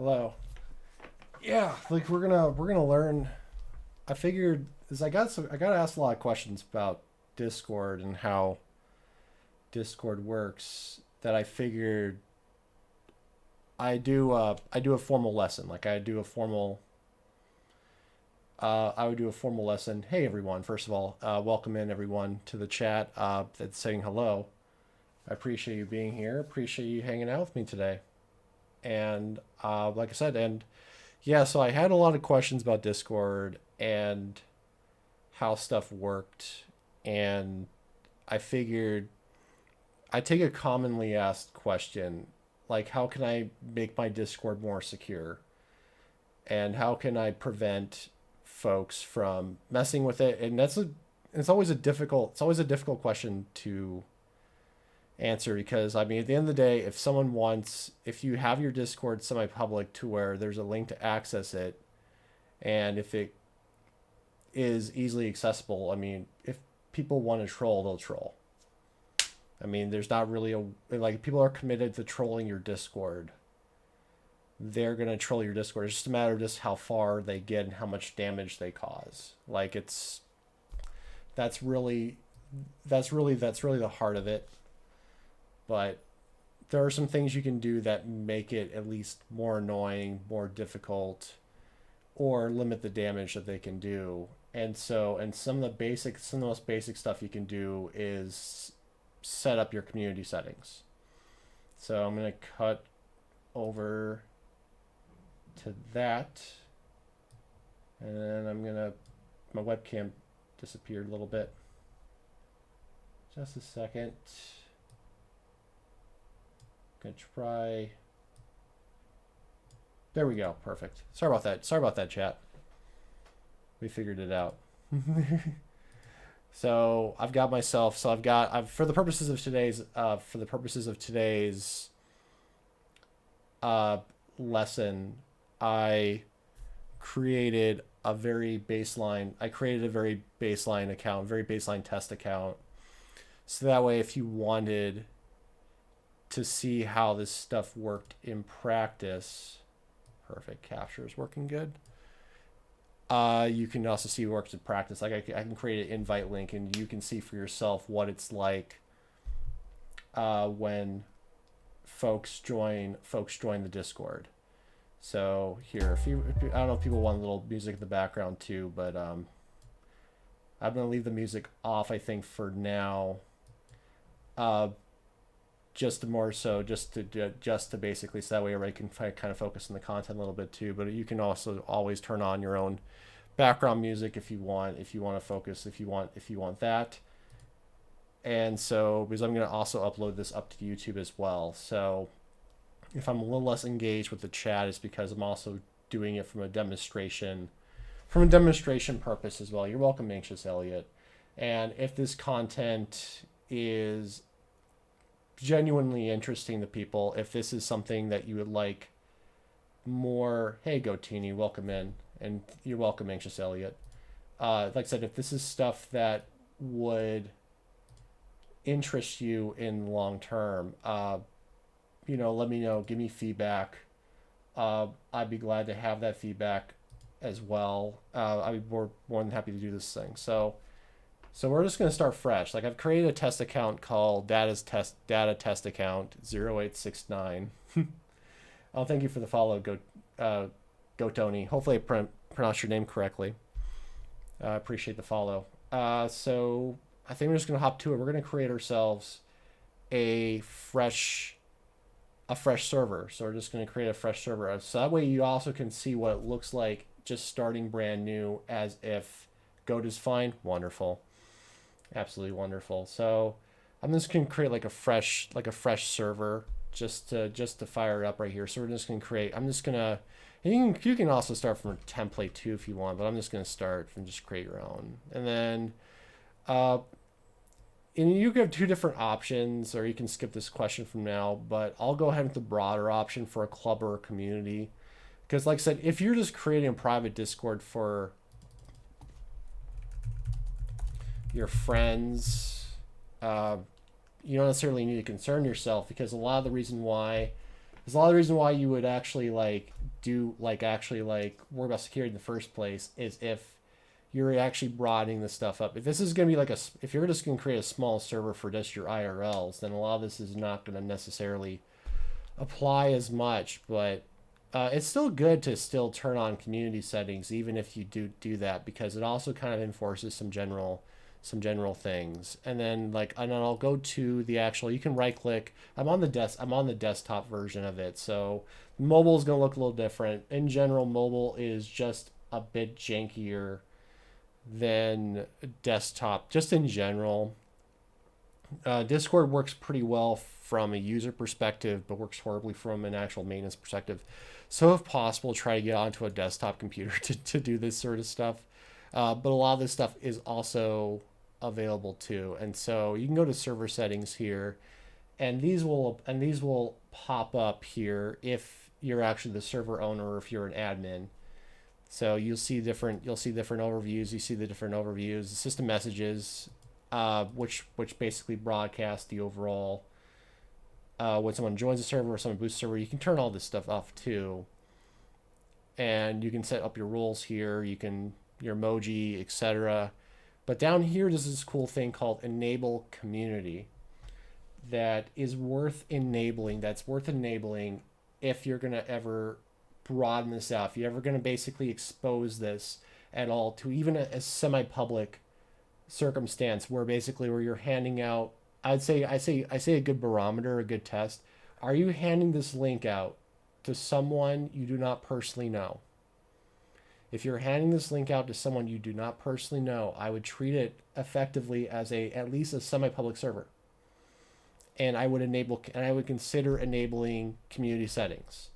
Hello. Yeah, like we're gonna learn. I figured is I got asked a lot of questions about Discord and how Discord works that I figured I do a formal lesson. Like I would do a formal lesson. Hey everyone, first of all, welcome in everyone to the chat that's saying hello. I appreciate you being here. Appreciate you hanging out with me today. And like I said, and yeah, so I had a lot of questions about Discord and how stuff worked, and I figured I take a commonly asked question like how can I make my Discord more secure? And how can I prevent folks from messing with it? And it's always a difficult question to answer because I mean at the end of the day, if you have your Discord semi-public to where there's a link to access it, and if it is easily accessible, I mean if people want to troll, they'll troll. I mean there's not really a like people are committed to trolling your Discord. They're gonna troll your Discord. It's just a matter of just how far they get and how much damage they cause. Like that's really that's really the heart of it. But there are some things you can do that make it at least more annoying, more difficult, or limit the damage that they can do. And some of the most basic stuff you can do is set up your community settings. So I'm gonna cut over to that, and then my webcam disappeared a little bit. Just a second. Gonna try. There we go. Perfect. Sorry about that. Sorry about that, chat. We figured it out. So I've got myself. So for the purposes of today's lesson, I created a very baseline. I created a very baseline account, very baseline test account. So that way, if you wanted to see how this stuff worked in practice, perfect, capture is working good. You can also see what works in practice. Like I can create an invite link, and you can see for yourself what it's like when folks join the Discord. So here, I don't know if people want a little music in the background too, but I'm gonna leave the music off, I think, for now. Just to basically, so that way everybody can kind of focus on the content a little bit too. But you can also always turn on your own background music if you want to focus, if you want that. And so, because I'm going to also upload this up to YouTube as well. So if I'm a little less engaged with the chat, it's because I'm also doing it from a demonstration purpose as well. You're welcome, Anxious Elliot. And if this content is genuinely interesting to people, if this is something that you would like more, hey Gotini, welcome in, and you're welcome, Anxious Elliot. Like I said, if this is stuff that would interest you in long term, let me know, give me feedback. I'd be glad to have that feedback as well. I'd be more than happy to do this thing. So we're just going to start fresh. Like I've created a test account called data test account 0869. Oh, thank you for the follow, Tony. Hopefully I pronounced your name correctly. I appreciate the follow. So I think we're just going to hop to it. We're going to create ourselves a fresh server. So we're just going to create a fresh server. So that way you also can see what it looks like just starting brand new, as if Goat is fine. Wonderful. Absolutely wonderful. So I'm just going to create like a fresh server just to fire it up right here. So we're just going to create, and you can also start from a template too if you want, but I'm just going to start from just create your own. And then and you can have two different options, or you can skip this question from now, but I'll go ahead with the broader option for a club or a community. Because like I said, if you're just creating a private Discord for your friends, you don't necessarily need to concern yourself, because a lot of the reason why you would actually like do like actually like worry about security in the first place is if you're actually broadening this stuff up. If this is going to be like if you're just going to create a small server for just your IRLs, then a lot of this is not going to necessarily apply as much. But it's still good to still turn on community settings, even if you do that, because it also kind of enforces some general things. And then I'll go to the actual. You can right click. I'm on the desktop version of it, so mobile is going to look a little different. In general, mobile is just a bit jankier than desktop, just in general. Discord works pretty well from a user perspective, but works horribly from an actual maintenance perspective. So, if possible, try to get onto a desktop computer to do this sort of stuff. But a lot of this stuff is also available too. And so you can go to server settings here, and these will pop up here if you're actually the server owner or if you're an admin. So you'll see different overviews. You see the different overviews, the system messages, which basically broadcast the overall when someone joins a server or someone boosts a server. You can turn all this stuff off too, and you can set up your rules here. You can your emoji, etc. But down here, there's this cool thing called Enable Community that is worth enabling. That's worth enabling if you're gonna ever broaden this out. If you're ever gonna basically expose this at all to even a semi-public circumstance where you're handing out, I say a good barometer, a good test. Are you handing this link out to someone you do not personally know? If you're handing this link out to someone you do not personally know, I would treat it effectively as at least a semi-public server. And I would consider enabling community settings,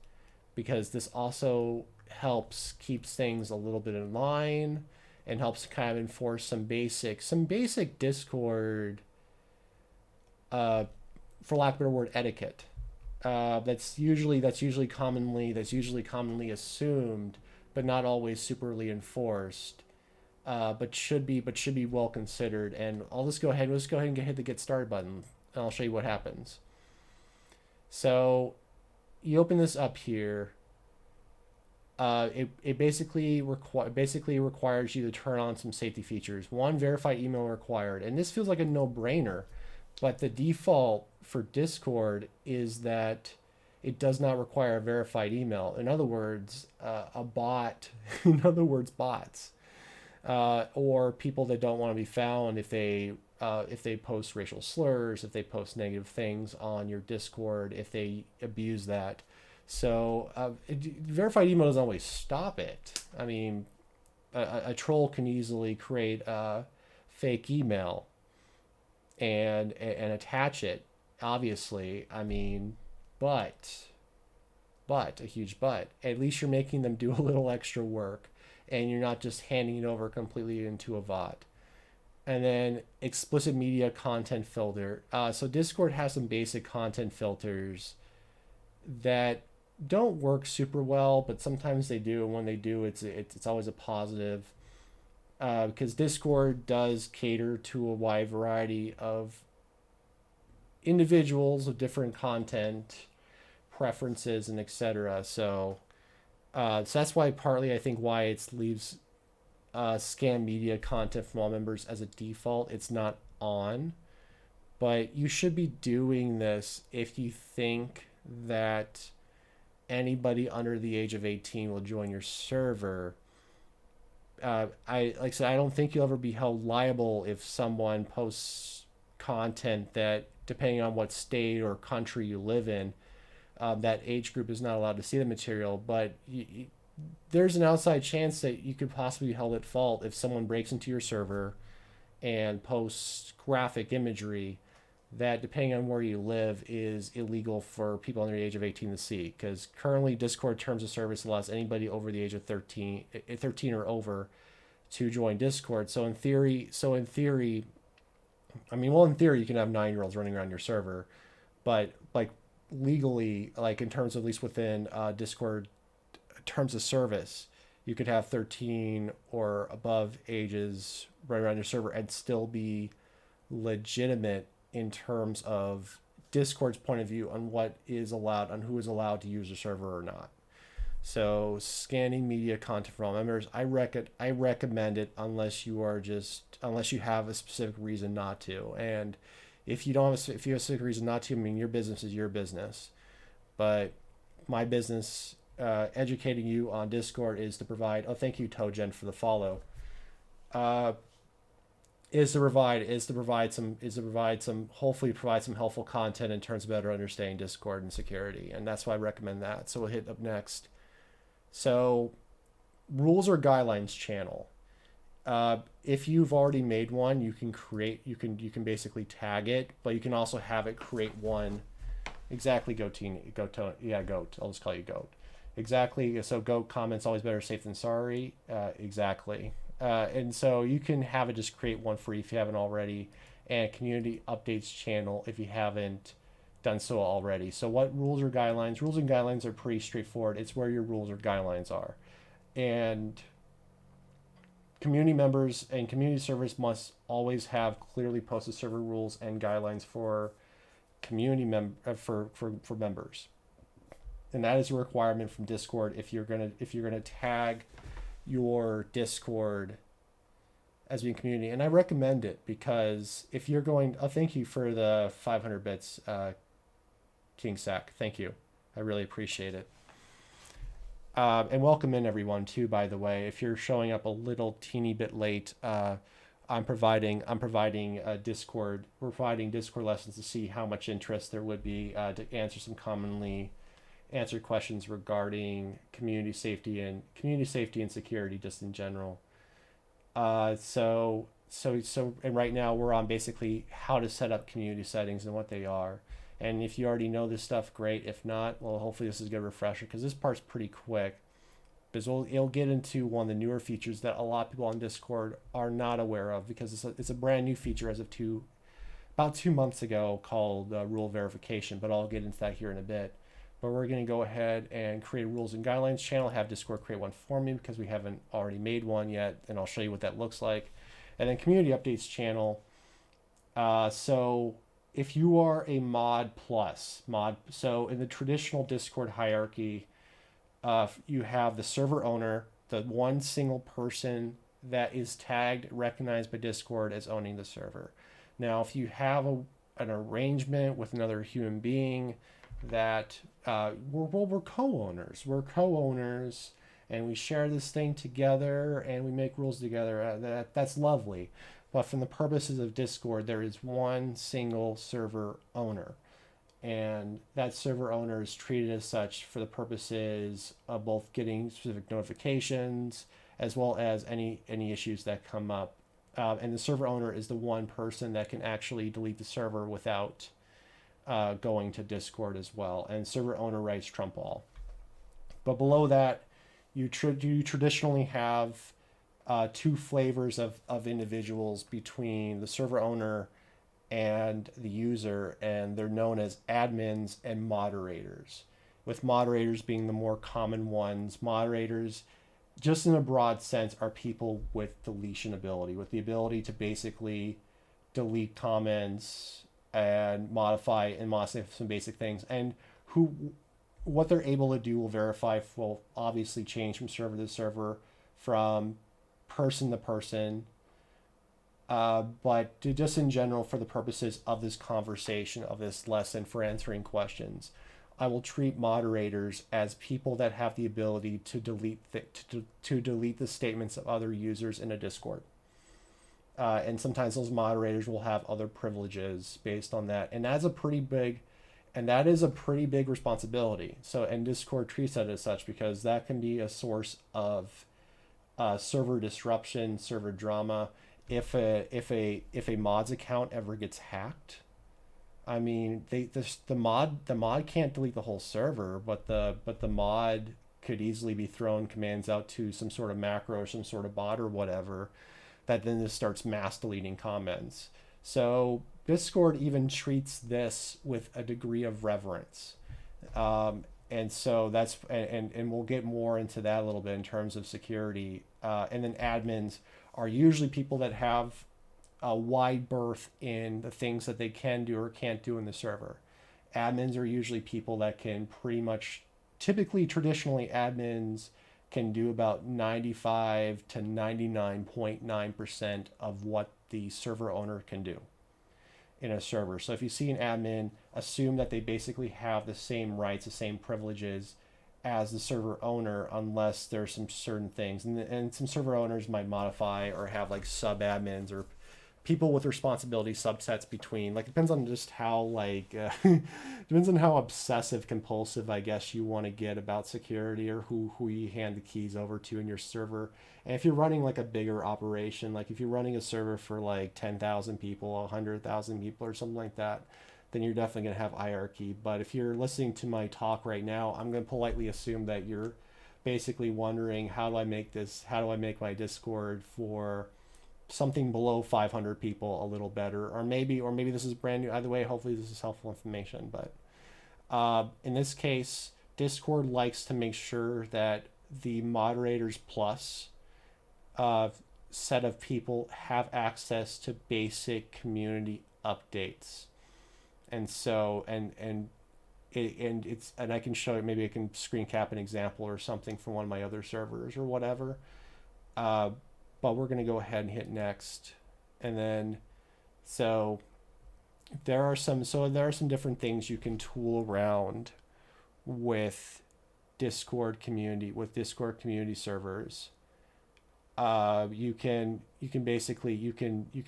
because this also helps keeps things a little bit in line and helps kind of enforce some basic Discord, for lack of a better word, etiquette. That's usually commonly assumed, but not always superly enforced. But should be well considered. And let's go ahead and hit the get started button, and I'll show you what happens. So you open this up here. It basically requires you to turn on some safety features. One, verified email required, and this feels like a no-brainer, but the default for Discord is that it does not require a verified email. In other words, a bot. In other words, bots, or people that don't want to be found if they post racial slurs, if they post negative things on your Discord, if they abuse that. So verified email doesn't always stop it. I mean, a troll can easily create a fake email and attach it. Obviously, I mean, but a huge but. At least you're making them do a little extra work, and you're not just handing it over completely into a VOD. And then explicit media content filter. So Discord has some basic content filters that don't work super well, but sometimes they do, and when they do, it's always a positive, because Discord does cater to a wide variety of individuals with different content preferences and etc. So that's why partly I think why it leaves scam media content from all members as a default. It's not on, but you should be doing this if you think that anybody under the age of 18 will join your server. I don't think you'll ever be held liable if someone posts content that, depending on what state or country you live in, that age group is not allowed to see the material. But there's an outside chance that you could possibly be held at fault if someone breaks into your server and posts graphic imagery that, depending on where you live, is illegal for people under the age of 18 to see. Because currently Discord terms of service allows anybody over the age of 13 or over to join Discord. So in theory, I mean, well, in theory you can have 9-year-olds running around your server, but legally, in terms of, at least within Discord terms of service, you could have 13 or above ages running around your server and still be legitimate in terms of Discord's point of view on what is allowed, on who is allowed to use the server or not. So scanning media content for all members, I recommend it unless you have a specific reason not to. And if you if you have a specific reason not to, I mean, your business is your business. But my business, educating you on Discord, is to provide. Oh, thank you, Togen, for the follow. Uh, hopefully provide some helpful content in terms of better understanding Discord and security, and that's why I recommend that. So we'll hit up next. So, rules or guidelines channel. If you've already made one, you can basically tag it, but you can also have it create one. Exactly, Goat. I'll just call you Goat. Exactly. So Goat comments always better safe than sorry. Exactly. And so you can have it just create one for you if you haven't already, and community updates channel if you haven't done so already. So what rules or guidelines? Rules and guidelines are pretty straightforward. It's where your rules or guidelines are. And community members and community servers must always have clearly posted server rules and guidelines for for members. And that is a requirement from Discord if you're gonna tag your Discord as being community. And I recommend it because if you're going, oh, thank you for the 500 bits, King Sack. Thank you. I really appreciate it. And welcome in everyone too, by the way. If you're showing up a little teeny bit late, I'm providing Discord. We're providing Discord lessons to see how much interest there would be to answer some commonly answered questions regarding community safety and security just in general. So and right now we're on basically how to set up community settings and what they are. And if you already know this stuff, great. If not, well, hopefully this is a good refresher because this part's pretty quick. Because it'll get into one of the newer features that a lot of people on Discord are not aware of because it's a brand new feature as of about 2 months ago called rule verification. But I'll get into that here in a bit. But we're going to go ahead and create a rules and guidelines channel. Have Discord create one for me because we haven't already made one yet, and I'll show you what that looks like. And then community updates channel. So if you are a mod, so in the traditional Discord hierarchy, you have the server owner, the one single person that is tagged, recognized by Discord as owning the server. Now, if you have an arrangement with another human being that we're co-owners, and we share this thing together and we make rules together, that's lovely. But from the purposes of Discord, there is one single server owner. And that server owner is treated as such for the purposes of both getting specific notifications as well as any issues that come up. And the server owner is the one person that can actually delete the server without going to Discord as well. And server owner rights trump all. But below that, you traditionally have two flavors of individuals between the server owner and the user, and they're known as admins and moderators, with moderators being the more common ones. Moderators, just in a broad sense, are people with deletion ability, with the ability to basically delete comments and modify some basic things, and what they're able to do will obviously change from server to server, from person to person. But just in general, for the purposes of this conversation, of this lesson, for answering questions, I will treat moderators as people that have the ability to delete the statements of other users in a Discord. And sometimes those moderators will have other privileges based on that, and that is a pretty big responsibility. So, and Discord treats that as such because that can be a source of server disruption, server drama. If a mod's account ever gets hacked, I mean, the mod can't delete the whole server, but the mod could easily be thrown commands out to some sort of macro or some sort of bot or whatever that then just starts mass deleting comments. So Discord even treats this with a degree of reverence. And so and we'll get more into that a little bit in terms of security. And then admins are usually people that have a wide berth in the things that they can do or can't do in the server. Admins are usually people that can pretty much typically, traditionally, admins can do about 95 to 99.9% of what the server owner can do in a server. So if you see an admin, assume that they basically have the same rights, the same privileges as the server owner, unless there's some certain things. And some server owners might modify or have like sub admins or people with responsibility subsets between, like, depends on just how like depends on how obsessive compulsive, I guess, you want to get about security, or who you hand the keys over to in your server. And if you're running like a bigger operation, like if you're running a server for like 10,000 people, 100,000 people or something like that, then you're definitely going to have hierarchy. But if you're listening to my talk right now, I'm going to politely assume that you're basically wondering, how do I make my Discord for something below 500 people a little better, or maybe this is brand new. Either way, hopefully this is helpful information. But in this case, Discord likes to make sure that the Moderators Plus set of people have access to basic community updates. And so and I can show you, maybe I can screen cap an example or something from one of my other servers or whatever. But we're going to go ahead and hit next. And then, so there are some different things you can tool around with Discord community servers. You can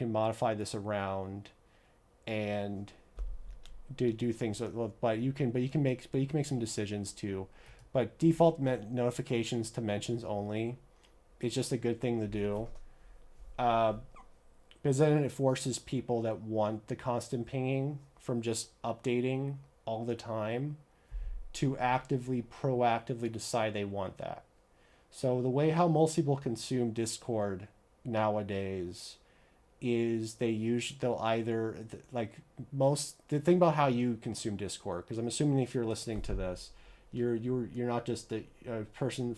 modify this around and do things, but you can make some decisions too. But default notifications to mentions only. It's just a good thing to do, because then it forces people that want the constant pinging from just updating all the time to proactively decide they want that. So the way how most people consume Discord nowadays is they'll either, like, the thing about how you consume Discord, because I'm assuming if you're listening to this, you're not just the person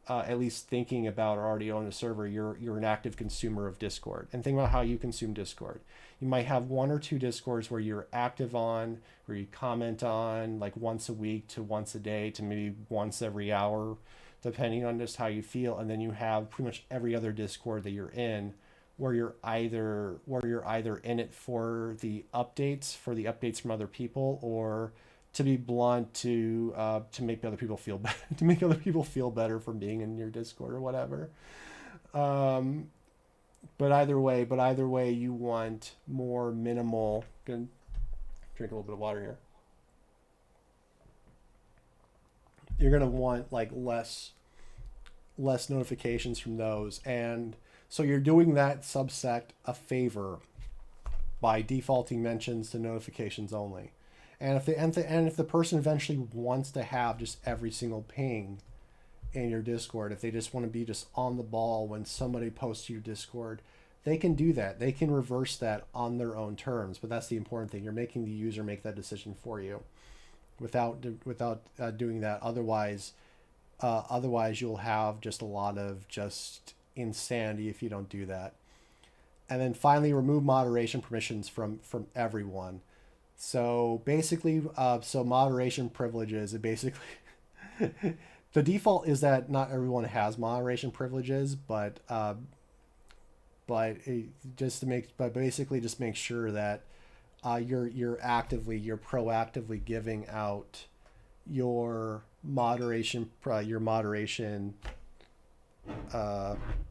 at least thinking about or already own a server. You're an active consumer of Discord. And think about how you consume Discord. You might have one or two Discords where you're active on, where you comment on, like once a week to once a day to maybe once every hour, depending on just how you feel. And then you have pretty much every other Discord that you're in, where you're either in it for the updates from other people, or, to be blunt, to make other people feel better, for being in your Discord or whatever. But either way, you want more minimal. Gonna drink a little bit of water here. You're gonna want like less notifications from those, and so you're doing that subset a favor by defaulting mentions to notifications only. And if the person eventually wants to have just every single ping in your Discord, if they just want to be just on the ball when somebody posts to your Discord, they can do that. They can reverse that on their own terms. But that's the important thing. You're making the user make that decision for you, without doing that. Otherwise, you'll have just a lot of just insanity if you don't do that. And then finally, remove moderation permissions from everyone. So basically, moderation privileges, it basically, the default is that not everyone has moderation privileges, but basically just make sure that you're proactively giving out your moderation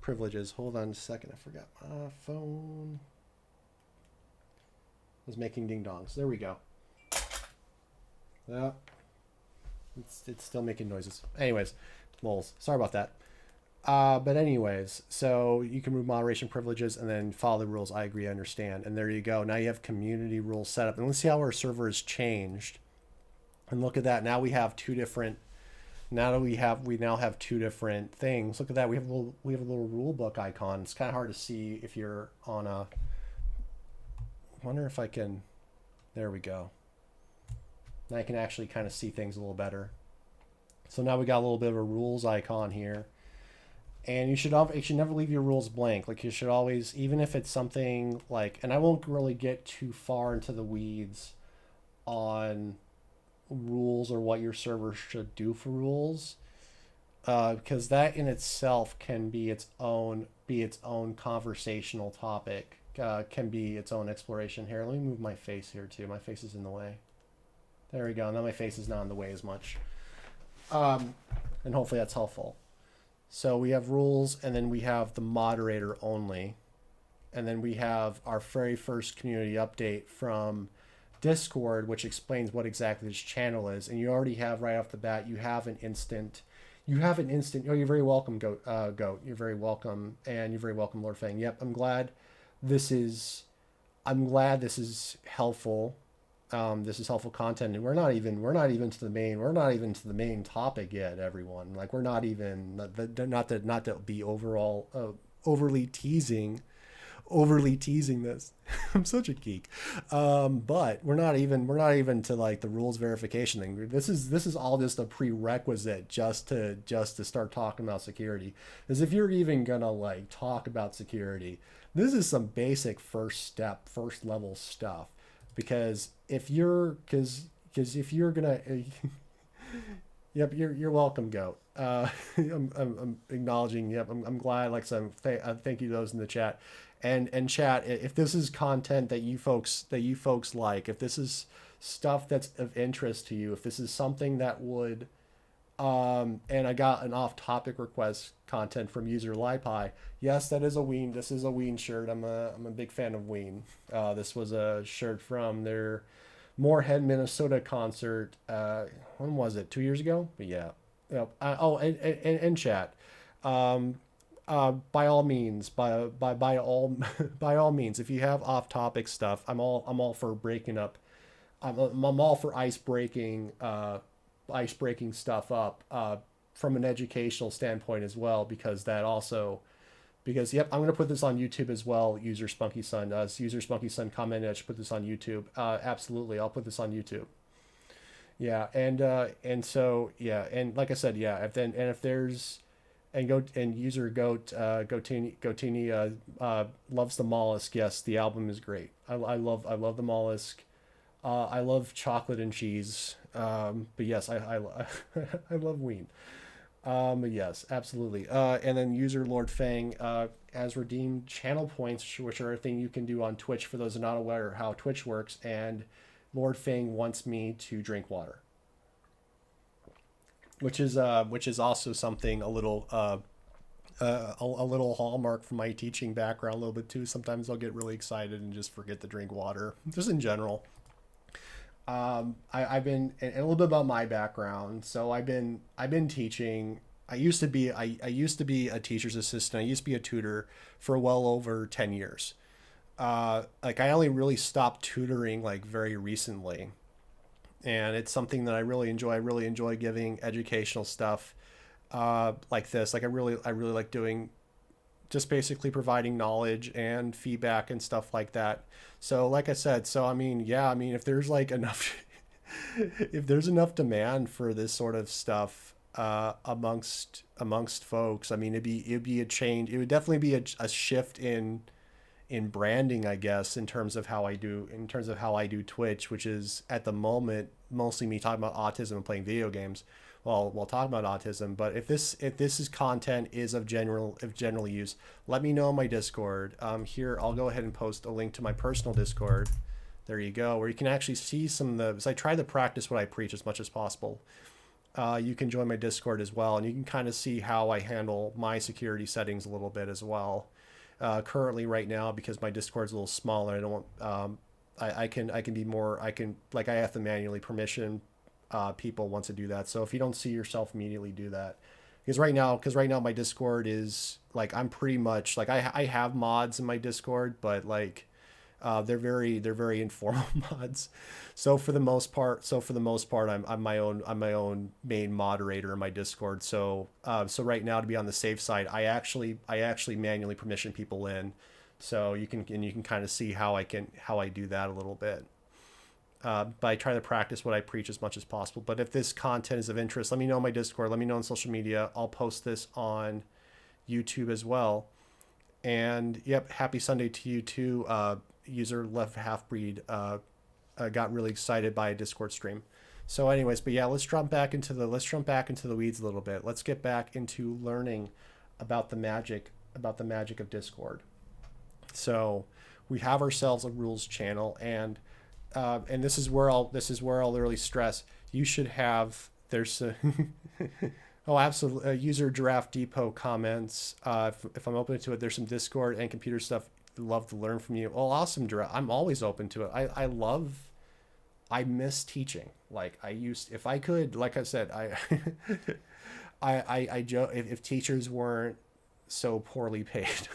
privileges. Hold on a second, I forgot my phone. Was making ding dongs. There we go. Yeah, it's still making noises. Anyways, lols. Sorry about that. But anyways, so you can remove moderation privileges and then follow the rules. I agree, I understand. And there you go. Now you have community rules set up. And let's see how our server has changed. And look at that. Now we have two different. We now have two different things. Look at that. We have a little rule book icon. It's kind of hard to see if you're on a. Wonder if I can. There we go. Now I can actually kind of see things a little better. So now we got a little bit of a rules icon here, and you should never leave your rules blank. Like, you should always, even if it's something like, and I won't really get too far into the weeds on rules or what your server should do for rules, because that in itself can be its own conversational topic, can be its own exploration. Here, let me move my face here too. My face is in the way. There we go. Now my face is not in the way as much. And hopefully that's helpful. So we have rules, and then we have the moderator only. And then we have our very first community update from Discord, which explains what exactly this channel is. And you already have right off the bat, you have an instant. Oh, you're very welcome, Goat. You're very welcome, and you're very welcome, Lord Fang. Yep, I'm glad this is helpful. This is helpful content, and we're not even to the main topic yet, everyone. Like, we're not even, not to be overly teasing this. I'm such a geek. But we're not even to like the rules verification thing. This is all just a prerequisite just to start talking about security. Because if you're even gonna like talk about security, this is some basic first level stuff. Because if you're gonna yep, you're welcome, Goat. I'm acknowledging. Yep, I'm glad. Like some thank you to those in the chat, and chat. If this is content that you folks like, if this is stuff that's of interest to you, if this is something that would, and I got an off-topic request content from user Lipi. Yes, that is a Ween. This is a Ween shirt. I'm a big fan of Ween. This was a shirt from their Moorhead, Minnesota concert. When was it? 2 years ago? But yeah. And chat. By all means, by all means, if you have off-topic stuff, I'm all for breaking up. I'm all for ice breaking stuff up from an educational standpoint as well, because yep, I'm gonna put this on YouTube as well. User Spunky Sun does. User Spunky Sun commented I should put this on YouTube. Absolutely, I'll put this on YouTube. Yeah, and so yeah, and like I said, yeah, if there's user Gotini loves the mollusk. Yes, the album is great. I love the mollusk. I love chocolate and cheese. But yes, I I love Ween. Yes, absolutely. And then user Lord Fang has redeemed channel points, which are a thing you can do on Twitch for those who are not aware of how Twitch works. And Lord Fang wants me to drink water, which is also something a little hallmark from my teaching background a little bit too. Sometimes I'll get really excited and just forget to drink water, just in general. I've been, and a little bit about my background. So I've been teaching. I used to be a teacher's assistant. I used to be a tutor for well over 10 years. Like, I only really stopped tutoring like very recently, and it's something that I really enjoy. I really enjoy giving educational stuff, like this. Like, I really like doing, just basically providing knowledge and feedback and stuff like that. So like I said, so I mean, yeah, I mean, if there's like enough, if there's enough demand for this sort of stuff amongst folks, I mean, it'd be a change. It would definitely be a shift in branding, I guess, in terms of how I do Twitch, which is at the moment mostly me talking about autism and playing video games. Well, we'll talk about autism, but if this is content is of general use, let me know on my Discord. Here, I'll go ahead and post a link to my personal Discord. There you go, where you can actually see some of the, so I try to practice what I preach as much as possible. You can join my Discord as well, and you can kind of see how I handle my security settings a little bit as well. Currently, right now, because my Discord's a little smaller, I don't want, I can be more, I have to manually permission people once to do that. So if you don't see yourself immediately, do that. Because right now my Discord is like, I'm pretty much like, I have mods in my Discord, but like they're very informal mods. So for the most part, I'm my own main moderator in my Discord. So right now, to be on the safe side, I actually manually permission people in. So you can kind of see how I do that a little bit. But I try to practice what I preach as much as possible. But if this content is of interest, let me know on my Discord. Let me know on social media. I'll post this on YouTube as well. And yep, happy Sunday to you too. User Left Half Breed got really excited by a Discord stream. So anyways, but yeah, let's jump back into the weeds a little bit. Let's get back into learning about the magic of Discord. So we have ourselves a rules channel, and this is where I'll really stress, you should have, there's a oh, absolutely, user Giraffe Depot comments, if I'm open to it. There's some Discord and computer stuff, love to learn from you. Oh, awesome, Giraffe. I'm always open to it. I miss teaching. Like, if I could, like I said, I joke, if teachers weren't so poorly paid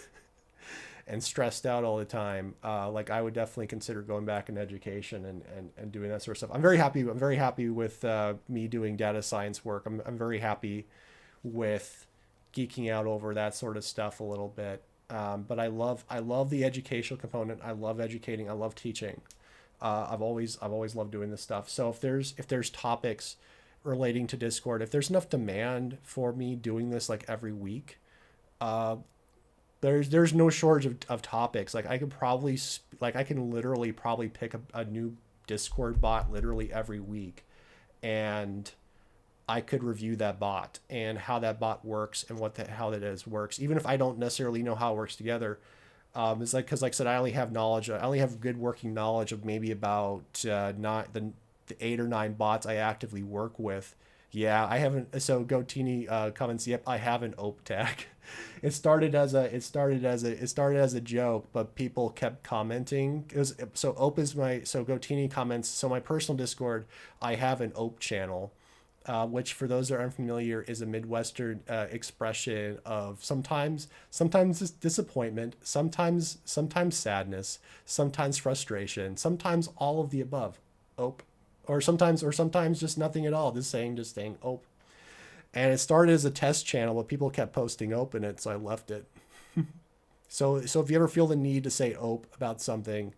and stressed out all the time, like, I would definitely consider going back in education and doing that sort of stuff. I'm very happy with me doing data science work. I'm very happy with geeking out over that sort of stuff a little bit. But I love the educational component. I love educating. I love teaching. I've always loved doing this stuff. So if there's topics relating to Discord, if there's enough demand for me doing this like every week, there's no shortage of topics. Like, I can literally probably pick a new Discord bot literally every week, and I could review that bot and how that bot works and how that works, even if I don't necessarily know how it works together. It's like, because like I said, I only have good working knowledge of maybe about not the 8 or 9 bots I actively work with. Yeah, I haven't. So Gotini comments, yep, I have an OP tag. It started as a joke, but people kept commenting. So Gotini comments, so my personal Discord, I have an OP channel. Which, for those that are unfamiliar, is a Midwestern expression of sometimes disappointment, sometimes sadness, sometimes frustration, sometimes all of the above, ope, or sometimes just nothing at all. Just saying ope. And it started as a test channel, but people kept posting ope in it, so I left it. So if you ever feel the need to say ope about something,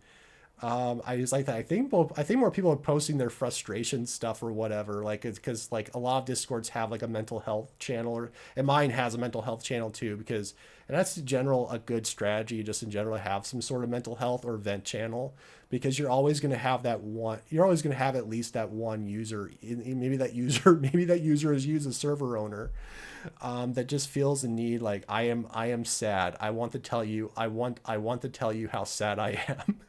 I just like that. I think more people are posting their frustration stuff or whatever. Like, it's because like a lot of Discords have like a mental health channel, and mine has a mental health channel too. And that's in general a good strategy, just in general, to have some sort of mental health or vent channel, because you're always going to have that one. You're always going to have at least that one user. Maybe that user is you as a server owner, that just feels the need. Like, I am sad. I want to tell you how sad I am.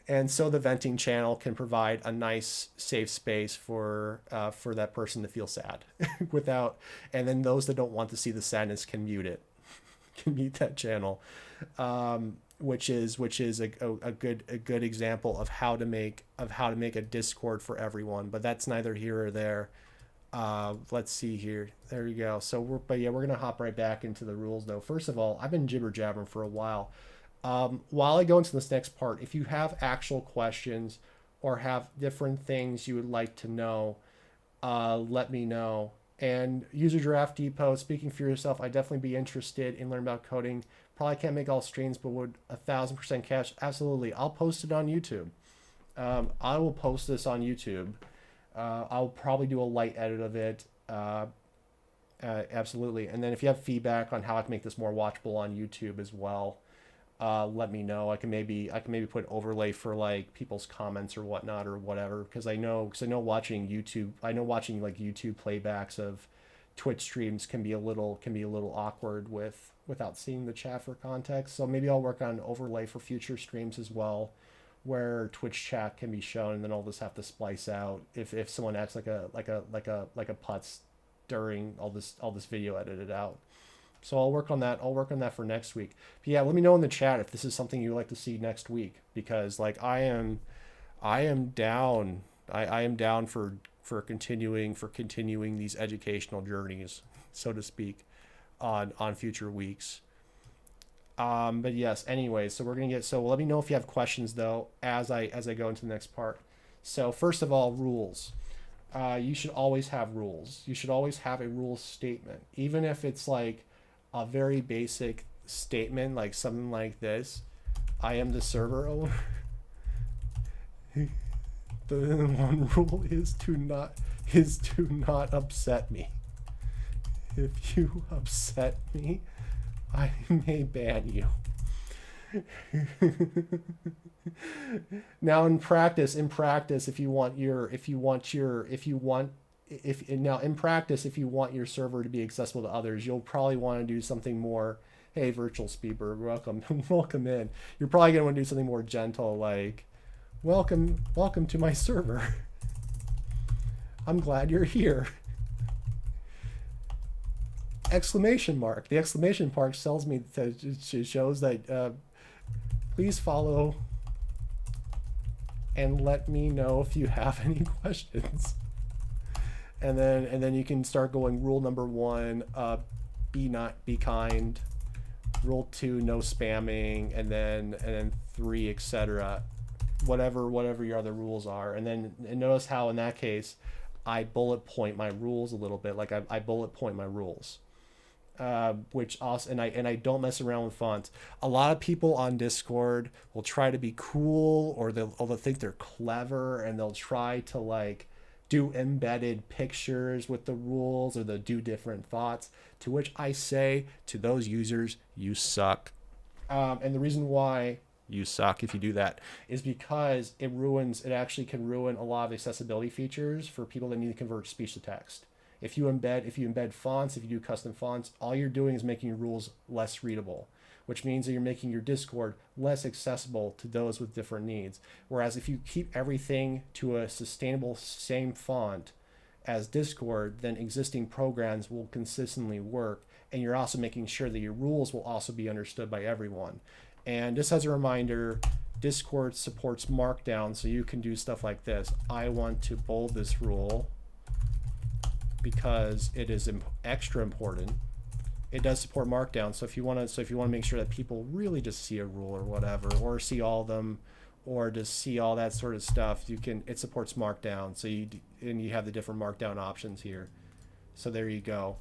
And so the venting channel can provide a nice, safe space for that person to feel sad and then those that don't want to see the sadness can mute it, can mute that channel, which is a good example of how to make a Discord for everyone. But that's neither here or there. Let's see here. There you go. So we're gonna hop right back into the rules though. First of all, I've been jibber jabbering for a while. While I go into this next part, if you have actual questions or have different things you would like to know, let me know. And user Giraffe Depot, speaking for yourself, I'd definitely be interested in learning about coding. Probably can't make all streams, but would 1,000% catch. Absolutely. I'll post it on YouTube. I will post this on YouTube. I'll probably do a light edit of it. Absolutely. And then if you have feedback on how I can make this more watchable on YouTube as well, let me know. I can maybe put overlay for like people's comments or whatnot or whatever, because I know watching like YouTube playbacks of Twitch streams can be a little awkward without seeing the chat for context. So maybe I'll work on an overlay for future streams as well, where Twitch chat can be shown, and then I'll just have to splice out if someone acts like a putz during all this video edited out. So I'll work on that. I'll work on that for next week. But yeah, let me know in the chat if this is something you'd like to see next week, because like I am down. I am down for continuing these educational journeys, so to speak, on future weeks. But yes, anyway, so let me know if you have questions though as I go into the next part. So first of all, rules. You should always have rules. You should always have a rules statement, even if it's like a very basic statement, like something like this: I am the server owner. The one rule is to not upset me. If you upset me, I may ban you. Now in practice, if you want your, if now in practice, if you want your server to be accessible to others, you'll probably want to do something more. Hey, virtual speaker, welcome, welcome in. You're probably gonna want to do something more gentle, like, welcome to my server. I'm glad you're here. Exclamation mark. The exclamation mark tells me that it shows that please follow and let me know if you have any questions. And then you can start going. Rule number 1, be kind. Rule 2, no spamming, and then 3, etc. Whatever your other rules are. And notice how in that case I bullet point my rules a little bit. Like I bullet point my rules. Which also, and I don't mess around with fonts. A lot of people on Discord will try to be cool, or they'll think they're clever, and they'll try to like do embedded pictures with the rules, or they'll do different fonts. To which I say to those users, you suck. And the reason why you suck if you do that is because it actually can ruin a lot of accessibility features for people that need to convert speech to text. If you embed fonts, if you do custom fonts, all you're doing is making your rules less readable, which means that you're making your Discord less accessible to those with different needs. Whereas if you keep everything to a sustainable same font as Discord, then existing programs will consistently work, and you're also making sure that your rules will also be understood by everyone. And just as a reminder, Discord supports Markdown, so you can do stuff like this. I want to bold this rule because it is extra important. It does support Markdown, so if you want to make sure that people really just see a rule or whatever, or see all of them, or just see all that sort of stuff, it supports Markdown. So you have the different Markdown options here. So there you go.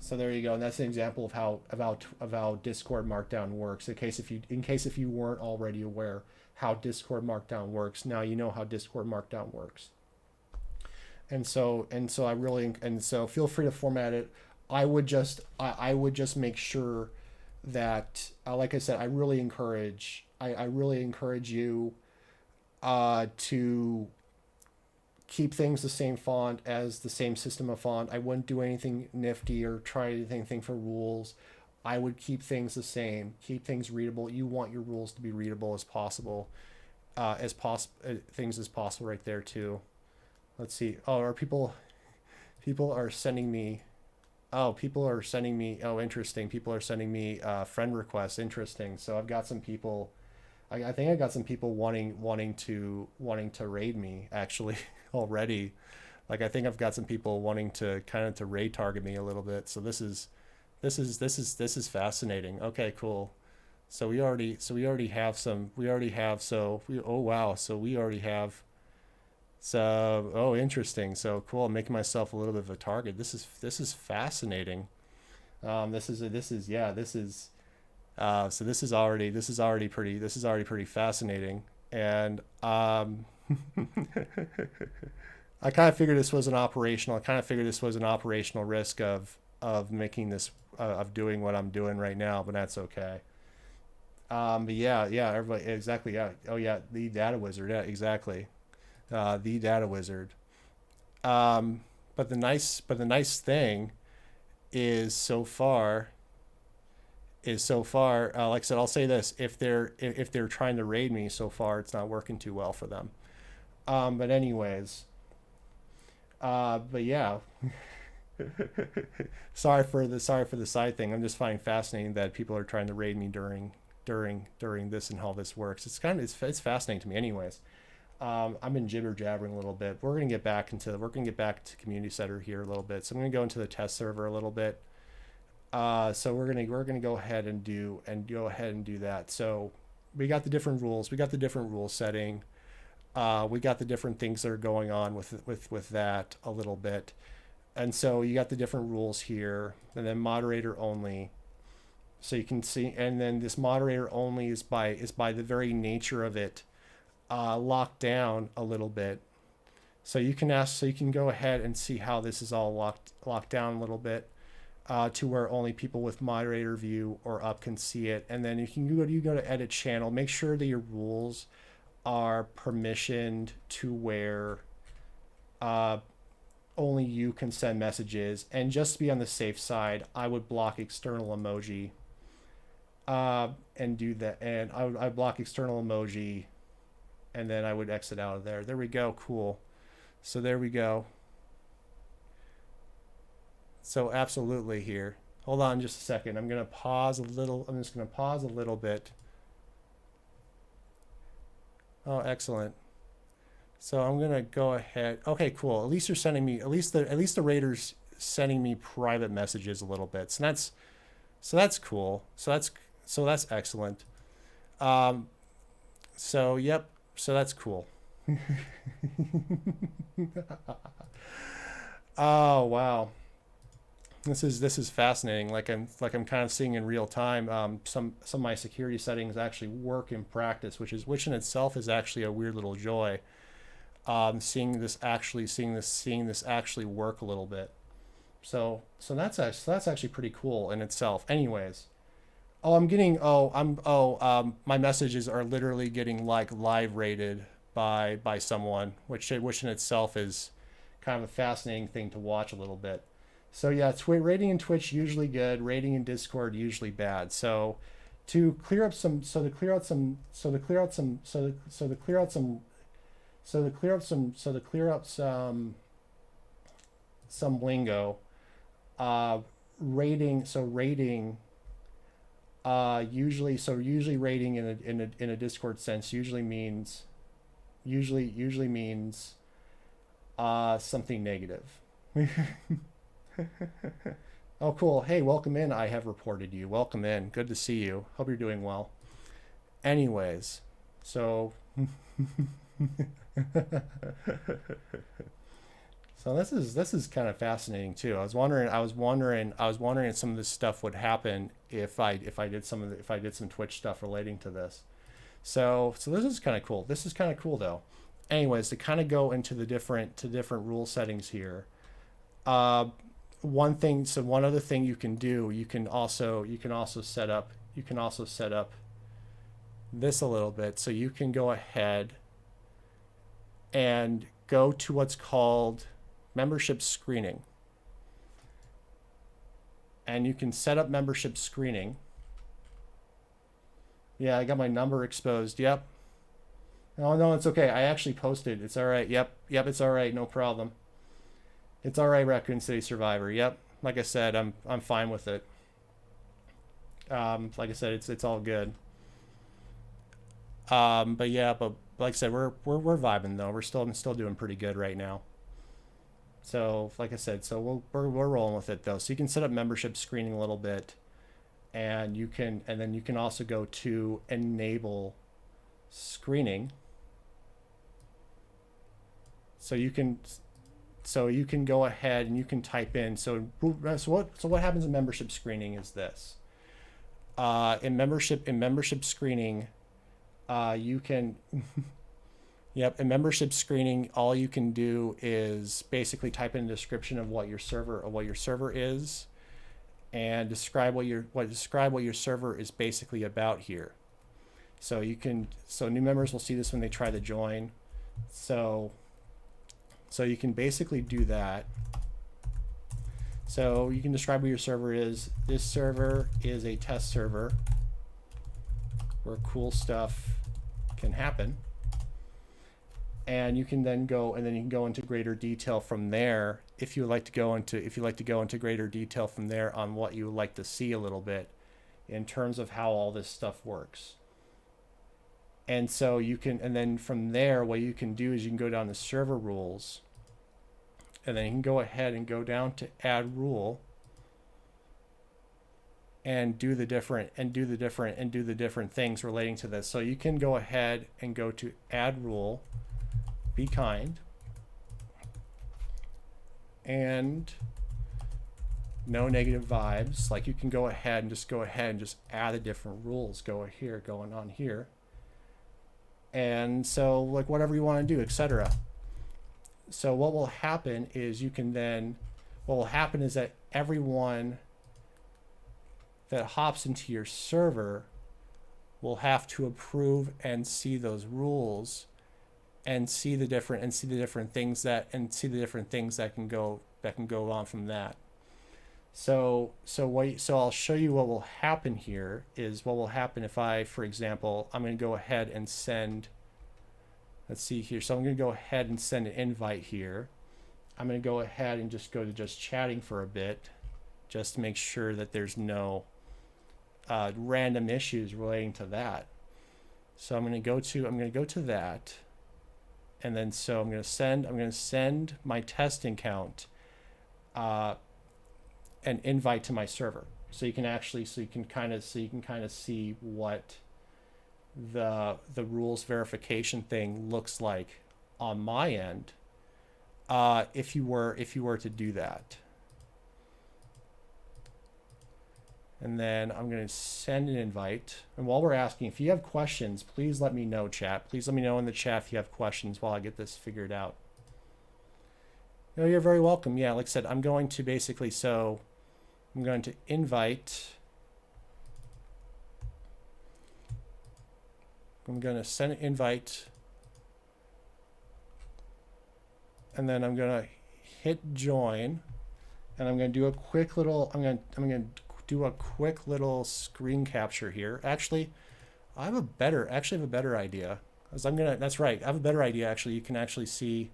And that's an example of how Discord Markdown works. In case if you weren't already aware how Discord Markdown works, now you know how Discord Markdown works. And so feel free to format it. I would just make sure that, like I said, I really encourage you to keep things the same font as the same system of font. I wouldn't do anything nifty or try anything for rules. I would keep things the same, keep things readable. You want your rules to be readable as possible, things as possible right there too. Let's see. Oh, are people are sending me. Oh, interesting. People are sending me friend requests. Interesting. So I've got some people. I think I got some people wanting to raid me actually already. Like I think I've got some people wanting to kind of to raid target me a little bit. So this is fascinating. Okay, cool. So we already have some. Oh wow. So we already have. So, oh, interesting. So cool. I'm making myself a little bit of a target. This is fascinating. So this is already pretty fascinating. And I kind of figured this was an operational risk of making this of doing what I'm doing right now, but that's okay. But yeah, everybody, exactly. Yeah. Oh yeah, the data wizard. Yeah, exactly. The data wizard. But the nice thing is so far, like I said, I'll say this: if they're trying to raid me, so far it's not working too well for them. But anyways, but yeah. sorry for the side thing. I'm just finding fascinating that people are trying to raid me during this and how this works. It's fascinating to me, anyways. I've been jibber jabbering a little bit. We're gonna get back to community center here a little bit. So I'm gonna go into the test server a little bit. So we're gonna go ahead and do that. So we got the different rules. We got the different rule setting. We got the different things that are going on with that a little bit. And so you got the different rules here, and then moderator only. So you can see, and then this moderator only is by the very nature of it. Locked down a little bit, so you can go ahead and see how this is all locked down a little bit. to where only people with moderator view or up can see it. And then you go to edit channel, make sure that your rules are permissioned to where only you can send messages. And just to be on the safe side, I would block external emoji and do that. And I block external emoji, and then I would exit out of there. There we go. Cool. So there we go. So absolutely here. Hold on just a second. I'm going to pause a little. I'm just going to pause a little bit. Oh, excellent. So I'm going to go ahead. Okay, cool. At least you're sending me, at least the rater's sending me private messages a little bit. So that's cool. So that's excellent. So yep. So that's cool. Oh, wow. This is fascinating. Like I'm kind of seeing in real time. Some of my security settings actually work in practice, which in itself is actually a weird little joy. Seeing this actually work a little bit. So that's actually pretty cool in itself. Anyways, my messages are literally getting like live rated by someone, which in itself is kind of a fascinating thing to watch a little bit. So yeah, rating in Twitch usually good, rating in Discord usually bad. So to clear up some lingo, rating usually rating in a Discord sense usually means something negative. Oh, cool. Hey, welcome in. I have reported you. Welcome in. Good to see you. Hope you're doing well. Anyways, so so this is kind of fascinating too. I was wondering if some of this stuff would happen if I did some Twitch stuff relating to this. So this is kind of cool. This is kind of cool though. Anyways, to kind of go into the different rule settings here. One other thing you can do, you can also set up this a little bit. So you can go ahead and go to what's called membership screening. And you can set up membership screening. Yeah, I got my number exposed. Yep. Oh, no, it's okay. I actually posted. It's all right. Yep, it's all right. No problem. It's all right, Raccoon City Survivor. Yep. Like I said, I'm fine with it. Like I said, it's all good. But yeah, but like I said, we're vibing though. I'm still doing pretty good right now. So like I said, so we're rolling with it though. So you can set up membership screening a little bit, and then you can also go to enable screening. So you can go ahead and you can type in. So what happens in membership screening is this. In membership screening, you can. Yep, in membership screening, all you can do is basically type in a description of what your server is, and describe what your server is basically about here. So new members will see this when they try to join. So you can basically do that. So you can describe what your server is. This server is a test server where cool stuff can happen. And you can then go into greater detail from there if you would like to go into greater detail from there on what you would like to see a little bit in terms of how all this stuff works. And so and then from there, what you can do is you can go down to server rules, and then you can go ahead and go down to add rule and do the different things relating to this. So you can go ahead and go to add rule, be kind, and no negative vibes. Like you can go ahead and just add the different rules going on here. And so like whatever you want to do, etc. So what will happen is that everyone that hops into your server will have to approve and see those rules and see the different things that can go on from that. So I'll show you what will happen here is what will happen if I, for example, I'm going to go ahead and send, let's see here. So I'm going to go ahead and send an invite here. I'm going to go ahead and just go to just chatting for a bit, just to make sure that there's no random issues relating to that. So I'm going to go to that, and then so I'm going to send my testing account an invite to my server, so you can kind of see what the rules verification thing looks like on my end if you were to do that. And then I'm going to send an invite. And while we're asking, if you have questions, please let me know, chat. Please let me know in the chat if you have questions while I get this figured out. No, you're very welcome. Yeah, like I said, I'm going to basically, so I'm going to invite. I'm going to send an invite. And then I'm going to hit join. And I'm going to do a quick little, I'm going to do a quick little screen capture here. Actually, I have a better idea. That's right. I have a better idea. Actually, you can actually see,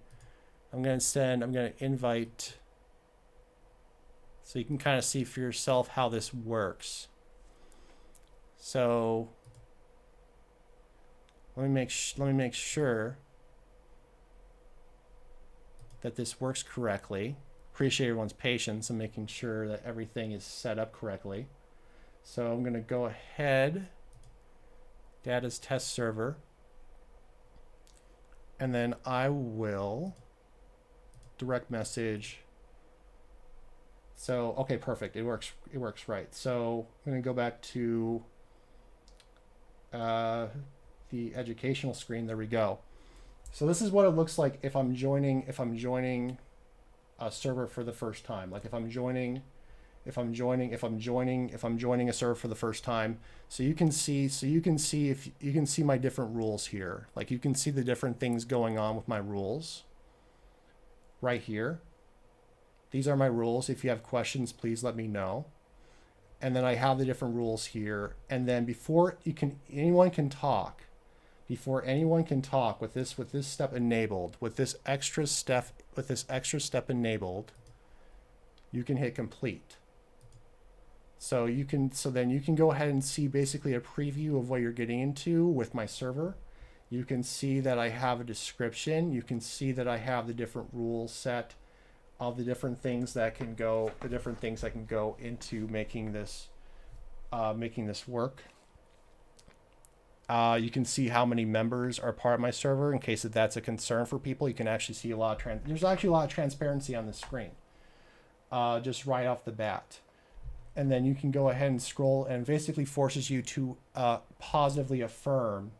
I'm going to invite, so you can kind of see for yourself how this works. So let me make sure that this works correctly. Appreciate everyone's patience and making sure that everything is set up correctly. So I'm going to go ahead, data's test server, and then I will direct message. So, okay, perfect. It works right. So I'm going to go back to the educational screen. There we go. So this is what it looks like if I'm joining a server for the first time. Like if I'm joining a server for the first time. So you can see my different rules here. Like you can see the different things going on with my rules right here. These are my rules. If you have questions, please let me know. And then I have the different rules here. And then before anyone can talk with this step enabled, with this extra step enabled, you can hit complete. So then you can go ahead and see basically a preview of what you're getting into with my server. You can see that I have a description. You can see that I have the different rules set of the different things that can go into making this work. You can see how many members are part of my server in case that's a concern for people. You can actually see there's actually a lot of transparency on the screen, just right off the bat. And then you can go ahead and scroll, and basically forces you to positively affirm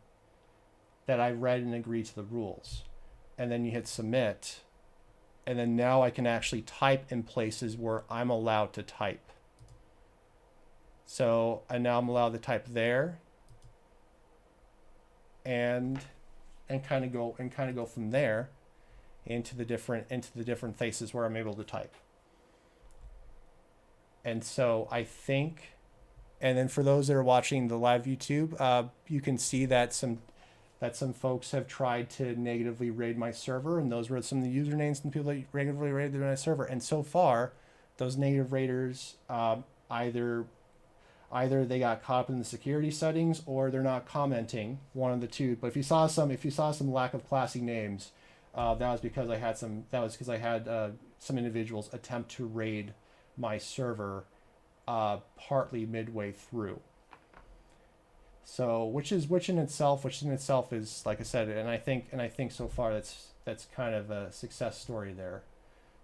that I read and agree to the rules. And then you hit submit. And then now I can actually type in places where I'm allowed to type. So now I'm allowed to type there, and kind of go from there into the different places where I'm able to type. And so I think, and then for those that are watching the live YouTube, you can see that some folks have tried to negatively raid my server, and those were some of the usernames and people that negatively raided my server. And so far, those negative raiders either they got caught up in the security settings, or they're not commenting, one of the two. But if you saw some lack of classy names, that was because I had some individuals attempt to raid my server partly midway through. So which in itself is, like I said, and I think so far that's kind of a success story there.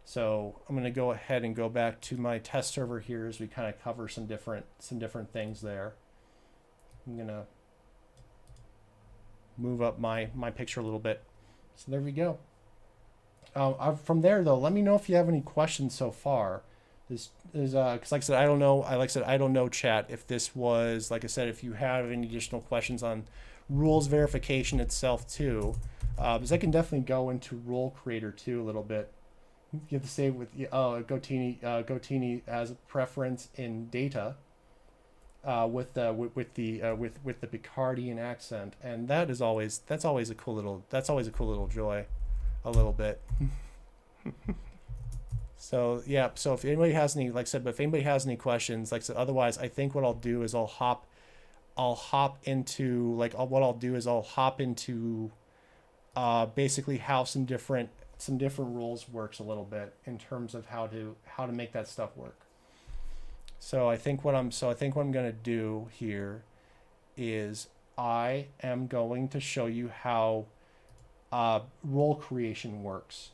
So I'm going to go ahead and go back to my test server here as we kind of cover some different things there. I'm going to move up my picture a little bit. So there we go. From there though, let me know if you have any questions so far. is because like I said, I don't know. I don't know, chat. If this was, like I said, if you have any additional questions on rules verification itself too, because I can definitely go into rule creator too a little bit. You have to say with Gotini as a preference in data, with the Picardian accent, and that's always a cool little joy, a little bit. So yeah, so if anybody has any, like I said, but if anybody has any questions, like I said, otherwise, I think what I'll do is I'll hop into what I'll do is I'll hop into basically how some different rules works a little bit in terms of how to make that stuff work. So I think what I'm gonna do here is I am going to show you how role creation works.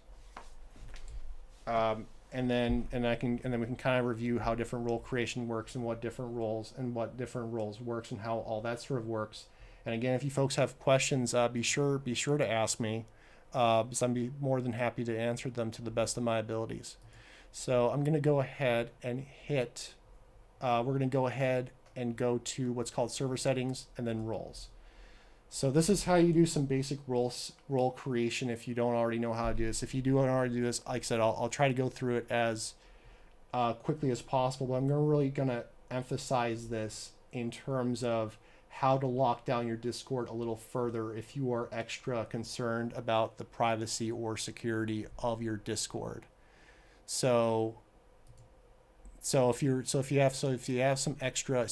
And then we can kind of review how different role creation works and what different roles works and how all that sort of works. And again, if you folks have questions, be sure to ask me, because I'd be more than happy to answer them to the best of my abilities. So I'm going to go ahead and hit. We're going to go ahead and go to what's called server settings and then roles. So this is how you do some basic role creation if you don't already know how to do this. If you do already do this, like I said, I'll try to go through it as quickly as possible, but I'm really going to emphasize this in terms of how to lock down your Discord a little further if you are extra concerned about the privacy or security of your Discord. So if you have some extra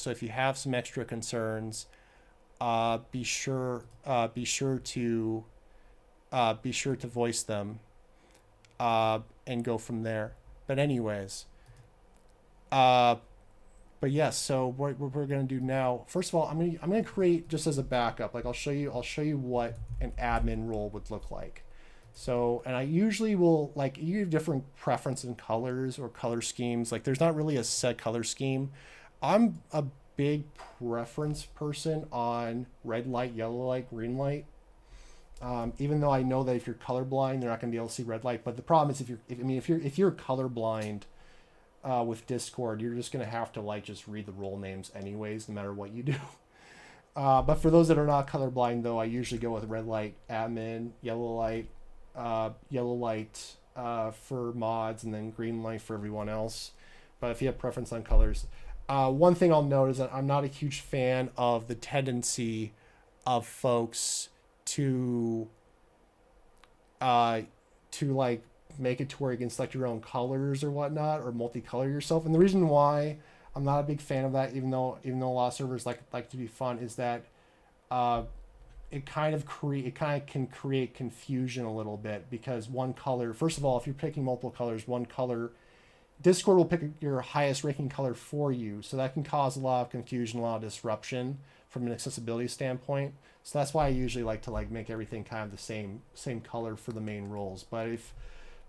concerns, be sure to voice them, and go from there. But anyways, but yes. So what we're gonna do now, first of all, I'm gonna create, just as a backup, like I'll show you what an admin role would look like. So, and I usually will, like, you have different preference in colors or color schemes. Like, there's not really a set color scheme. I'm a big preference person on red light, yellow light, green light. Even though I know that if you're colorblind, they're not going to be able to see red light. But the problem is if you're colorblind with Discord, you're just going to have to just read the role names anyways, no matter what you do. But for those that are not colorblind, though, I usually go with red light admin, yellow light for mods, and then green light for everyone else. But if you have preference on colors, one thing I'll note is that I'm not a huge fan of the tendency of folks to make it to where you can select your own colors or whatnot, or multicolor yourself. And the reason why I'm not a big fan of that, even though a lot of servers like to be fun, is that it kind of can create confusion a little bit, because one color, first of all, if you're picking multiple colors, one color, Discord will pick your highest ranking color for you, so that can cause a lot of confusion, a lot of disruption from an accessibility standpoint. So that's why I usually like to make everything kind of the same color for the main roles. But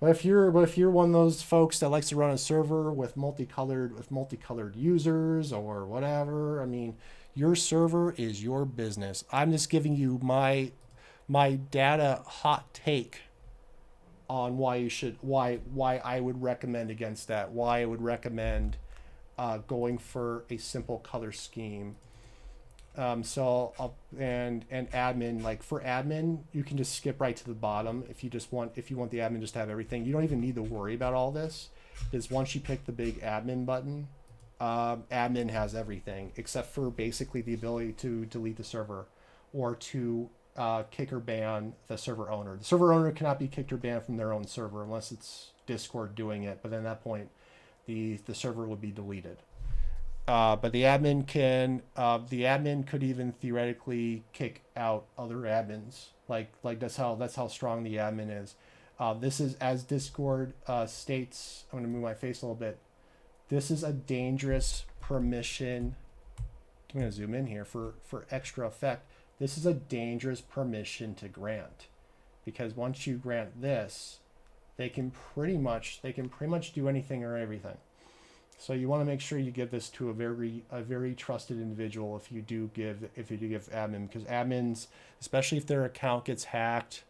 if you're one of those folks that likes to run a server with multicolored users or whatever, I mean, your server is your business. I'm just giving you my data hot take on why I would recommend against that. Why I would recommend going for a simple color scheme. And admin, for admin, you can just skip right to the bottom if you want the admin just to have everything. You don't even need to worry about all this, because once you pick the big admin button, admin has everything except for basically the ability to delete the server or to kick or ban the server owner. The server owner cannot be kicked or banned from their own server unless it's Discord doing it, but then at that point the server would be deleted. But the admin could even theoretically kick out other admins. That's how strong the admin is. This is, as Discord states, I'm going to move my face a little bit. This is a dangerous permission. I'm going to zoom in here for extra effect. This is a dangerous permission to grant, because once you grant this, they can pretty much do anything or everything. So you want to make sure you give this to a very trusted individual if you do give admin, because admins, especially if their account gets hacked,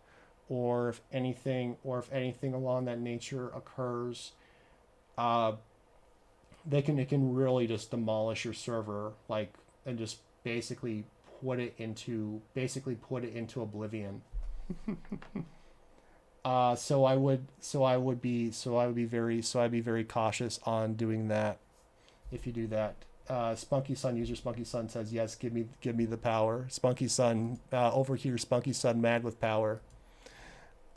or if anything along that nature occurs, it can really just demolish your server, like, and just basically put it into oblivion. I'd be very cautious on doing that if you do that. Spunky Sun user Spunky Sun says yes. Give me the power. Spunky Sun over here. Spunky Sun mad with power.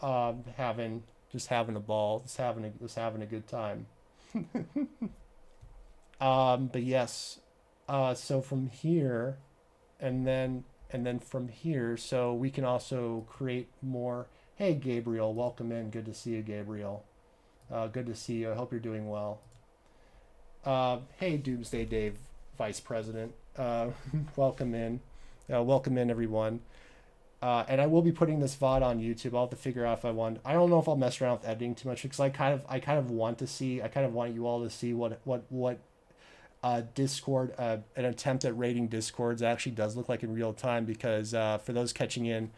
Having a ball. Just having a good time. But yes. So from here, and then from here, so we can also create more. Hey Gabriel, welcome in. Good to see you, Gabriel. Good to see you. I hope you're doing well. Hey Doomsday Dave, Vice President. Welcome in. Welcome in, everyone. And I will be putting this VOD on YouTube. I'll have to figure out if I want. I don't know if I'll mess around with editing too much because I kind of want you all to see what Discord, an attempt at rating Discords actually does look like in real time. Because for those catching in,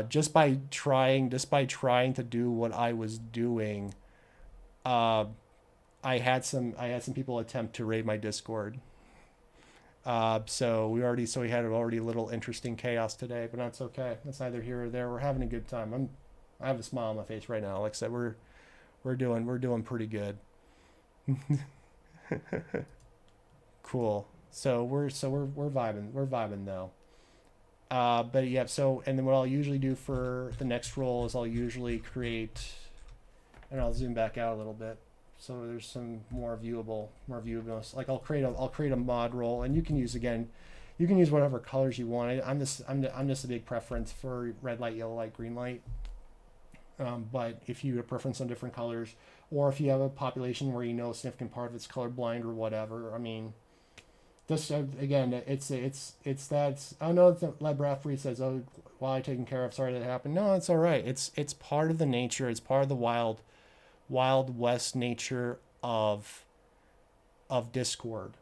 just by trying to do what I was doing, I had some people attempt to raid my Discord. So we had already a little interesting chaos today, but that's okay. That's neither here or there. We're having a good time. I have a smile on my face right now. Like I said, we're doing pretty good. Cool. So we're vibing though. But yeah, so, and then what I'll usually do for the next role is I'll usually create, and I'll zoom back out a little bit so there's some more viewableness. Like I'll create a mod role, and you can use whatever colors you want. I'm just a big preference for red light, yellow light, green light. But if you have a preference on different colors, or if you have a population where a significant part of it's colorblind or whatever, I mean, this again, it's that. I know that Labrafree says, "Oh, while I taken care of, sorry that happened." No, it's all right. It's part of the nature. It's part of the wild west nature of Discord.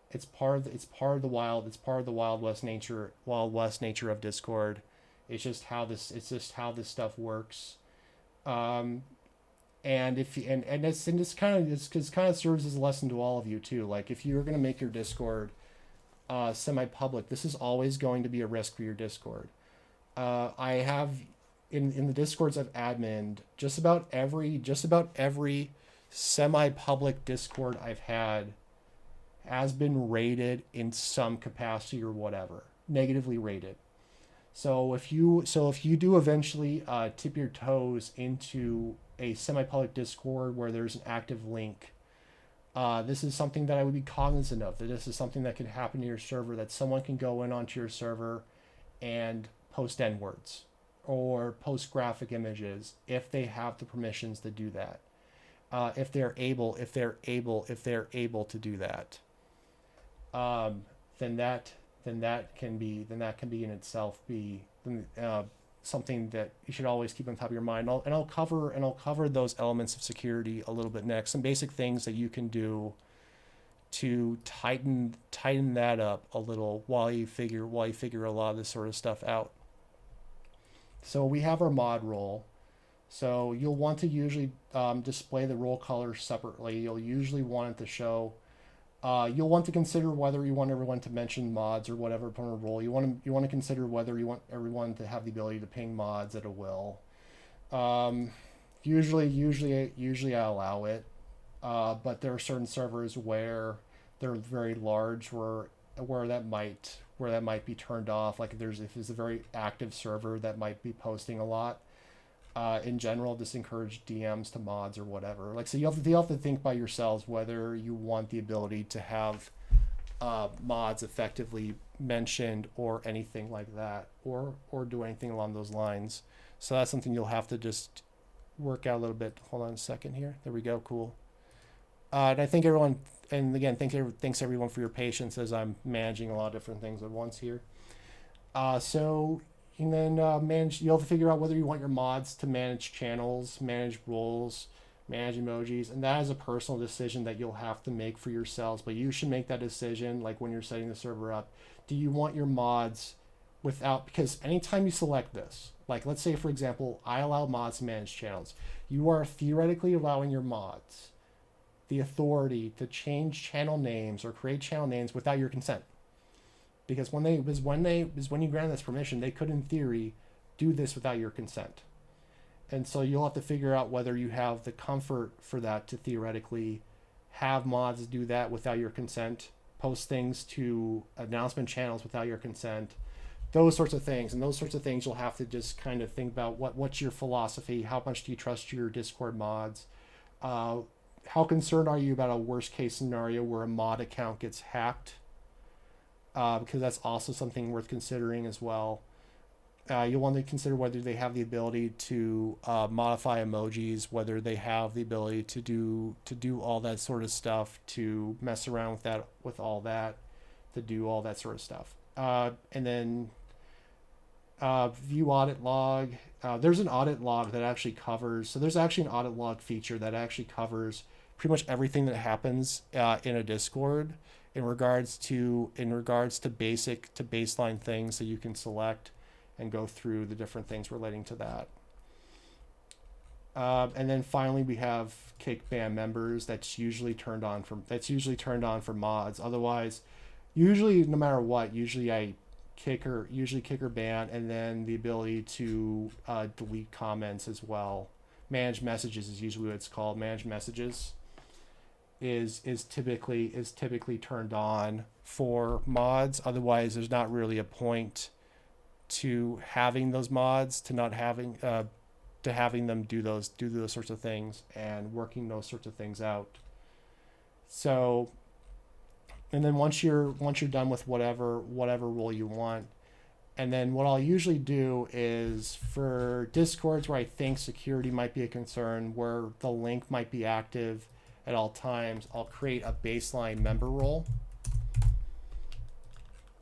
It's part of the wild west nature of Discord. It's just how this stuff works. And this kind of serves as a lesson to all of you too. Like if you're going to make your Discord semi-public, this is always going to be a risk for your Discord. I have in the Discords I've adminned, just about every semi-public Discord I've had has been rated in some capacity or whatever, negatively rated. So if you do eventually tip your toes into a semi-public Discord where there's an active link, this is something that I would be cognizant of, that this is something that could happen to your server, that someone can go in onto your server and post N-words or post graphic images if they have the permissions to do that. If they're able to do that, then that can be in itself be something that you should always keep on top of your mind. I'll cover those elements of security a little bit next. Some basic things that you can do to tighten that up a little while you figure a lot of this sort of stuff out. So we have our mod role. So you'll want to usually display the role colors separately. You'll usually want it to show. You'll want to consider whether you want everyone to mention mods or whatever per role. You want to consider whether you want everyone to have the ability to ping mods at a will. Usually I allow it, but there are certain servers where they're very large where that might be turned off. Like if it's a very active server that might be posting a lot. In general, just encourage DMs to mods or whatever. Like, so you have to think by yourselves whether you want the ability to have mods effectively mentioned or anything like that, or do anything along those lines. So that's something you'll have to just work out a little bit. Hold on a second here. There we go. Cool. And I think everyone, and again, thanks everyone for your patience as I'm managing a lot of different things at once here. And then you'll have to figure out whether you want your mods to manage channels, manage roles, manage emojis, and that is a personal decision that you'll have to make for yourselves. But you should make that decision, like when you're setting the server up. Do you want your mods without? Because anytime you select this, like let's say for example, I allow mods to manage channels. You are theoretically allowing your mods the authority to change channel names or create channel names without your consent. Because when you grant this permission, they could in theory do this without your consent. And so you'll have to figure out whether you have the comfort for that to theoretically have mods do that without your consent, post things to announcement channels without your consent, those sorts of things. And those sorts of things you'll have to just kind of think about what's your philosophy, how much do you trust your Discord mods, how concerned are you about a worst case scenario where a mod account gets hacked, because that's also something worth considering as well. You'll want to consider whether they have the ability to modify emojis, whether they have the ability to do all that sort of stuff, to mess around with all that, to do all that sort of stuff. And then view audit log. There's an audit log that actually covers. So there's actually an audit log feature that actually covers pretty much everything that happens in a Discord in regards to baseline things that you can select and go through the different things relating to that. And then finally we have kick ban members. That's usually turned on for mods. Otherwise, usually no matter what, usually I kick or ban, and then the ability to delete comments as well. Manage messages is usually what it's called. Manage messages is typically turned on for mods. Otherwise, there's not really a point to having those mods, to not having to having them do those sorts of things and working those sorts of things out. So, and then once you're done with whatever rule you want, and then what I'll usually do is for Discords where I think security might be a concern, where the link might be active at all times, I'll create a baseline member role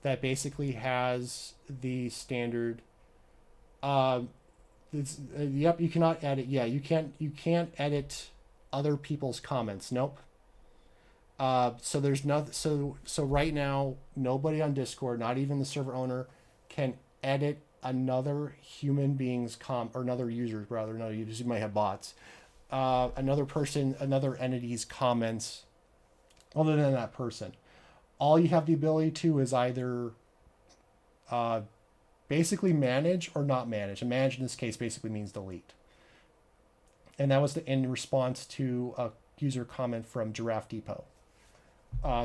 that basically has the standard. Yep, you cannot edit. Yeah, you can't edit other people's comments. Nope. So there's no. So right now, nobody on Discord, not even the server owner, can edit another human being's or another user's rather. No, you might have bots. Another entity's comments, other than that person. All you have the ability to is either basically manage or not manage. And manage in this case basically means delete. And that was in response to a user comment from Giraffe Depot.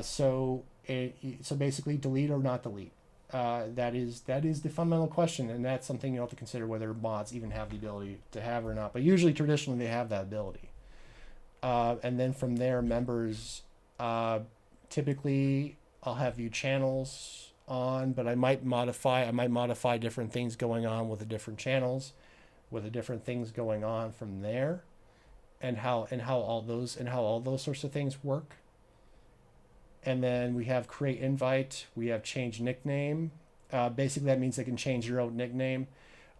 So basically delete or not delete. That is the fundamental question, and that's something you'll have to consider whether mods even have the ability to have or not. But usually, traditionally, they have that ability. And then from there, members, typically, I'll have view channels on, but I might modify different things going on with the different channels, with the different things going on from there, and how all those sorts of things work. And then we have create invite. We have change nickname. Basically, that means they can change your own nickname.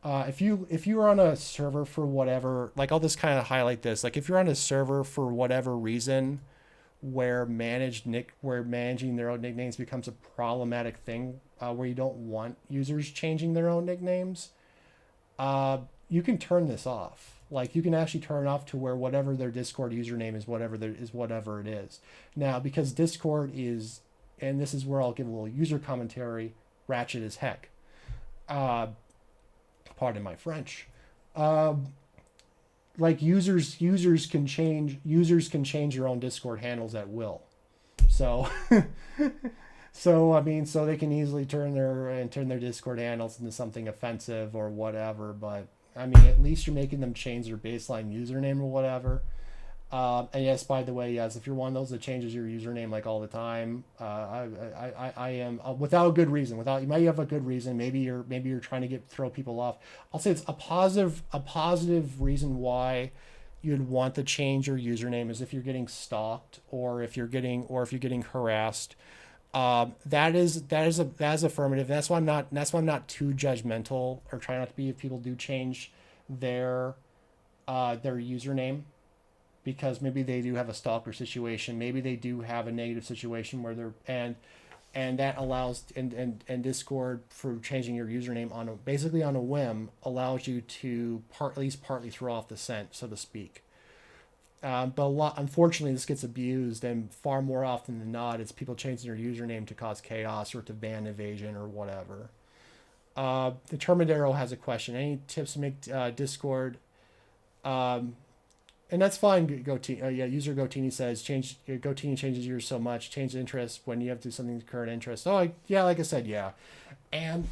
If you are on a server for whatever, like I'll just kind of highlight this. Like if you're on a server for whatever reason, where managing their own nicknames becomes a problematic thing, where you don't want users changing their own nicknames, you can turn this off. Like you can actually turn it off to where whatever their Discord username is, whatever it is. Now, because Discord is, and this is where I'll give a little user commentary, ratchet as heck. Pardon my French. Like users can change your own Discord handles at will. So so they can easily turn their Discord handles into something offensive or whatever, but I mean, at least you're making them change their baseline username or whatever. And yes, by the way, yes, if you're one of those that changes your username like all the time, I am without a good reason. You might have a good reason. Maybe you're trying to throw people off. I'll say it's a positive reason why you'd want to change your username is if you're getting stalked or if you're getting harassed. That is affirmative. That's why I'm not too judgmental or try not to be if people do change their username, because maybe they do have a stalker situation, maybe they do have a negative situation where they're and that allows and Discord for changing your username basically on a whim allows you to at least partly throw off the scent, so to speak. But unfortunately, this gets abused, and far more often than not, it's people changing their username to cause chaos or to ban evasion or whatever. The Terminadero has a question. Any tips to make Discord? And that's fine. User Gotini says Gotini changes yours so much. Change the interest when you have to do something to current interest. Like I said, yeah, and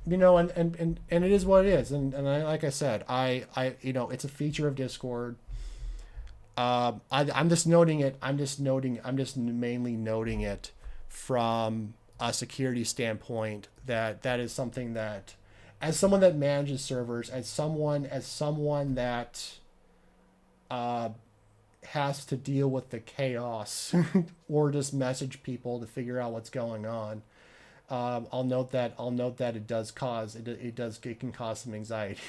and it is what it is. And like I said, I it's a feature of Discord. I'm just noting it. I'm just mainly noting it from a security standpoint that is something that, as someone that manages servers, as someone that has to deal with the chaos or just message people to figure out what's going on. I'll note that it can cause some anxiety.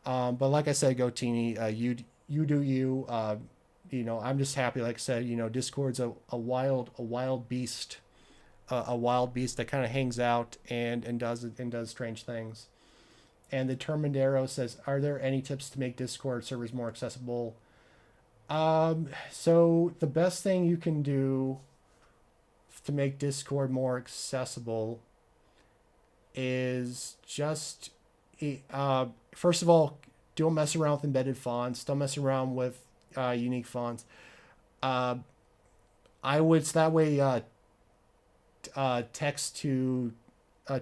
But like I said, Gotini, you do you. I'm just happy. Like I said, Discord's a wild beast, a wild beast that kind of hangs out and does strange things. And the Termindero says, are there any tips to make Discord servers more accessible? So the best thing you can do to make Discord more accessible is just, first of all, don't mess around with embedded fonts. Don't mess around with unique fonts. I would, so that way text to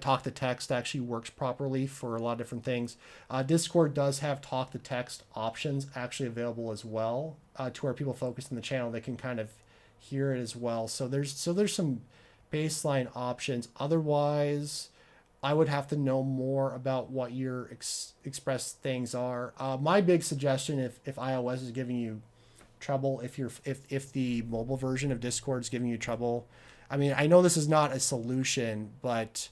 talk to text actually works properly for a lot of different things. Discord does have talk to text options actually available as well, to where people focus on the channel, they can kind of hear it as well. So there's some baseline options. Otherwise, I would have to know more about what your expressed things are. My big suggestion, if iOS is giving you trouble, if the mobile version of Discord is giving you trouble, I mean, I know this is not a solution, but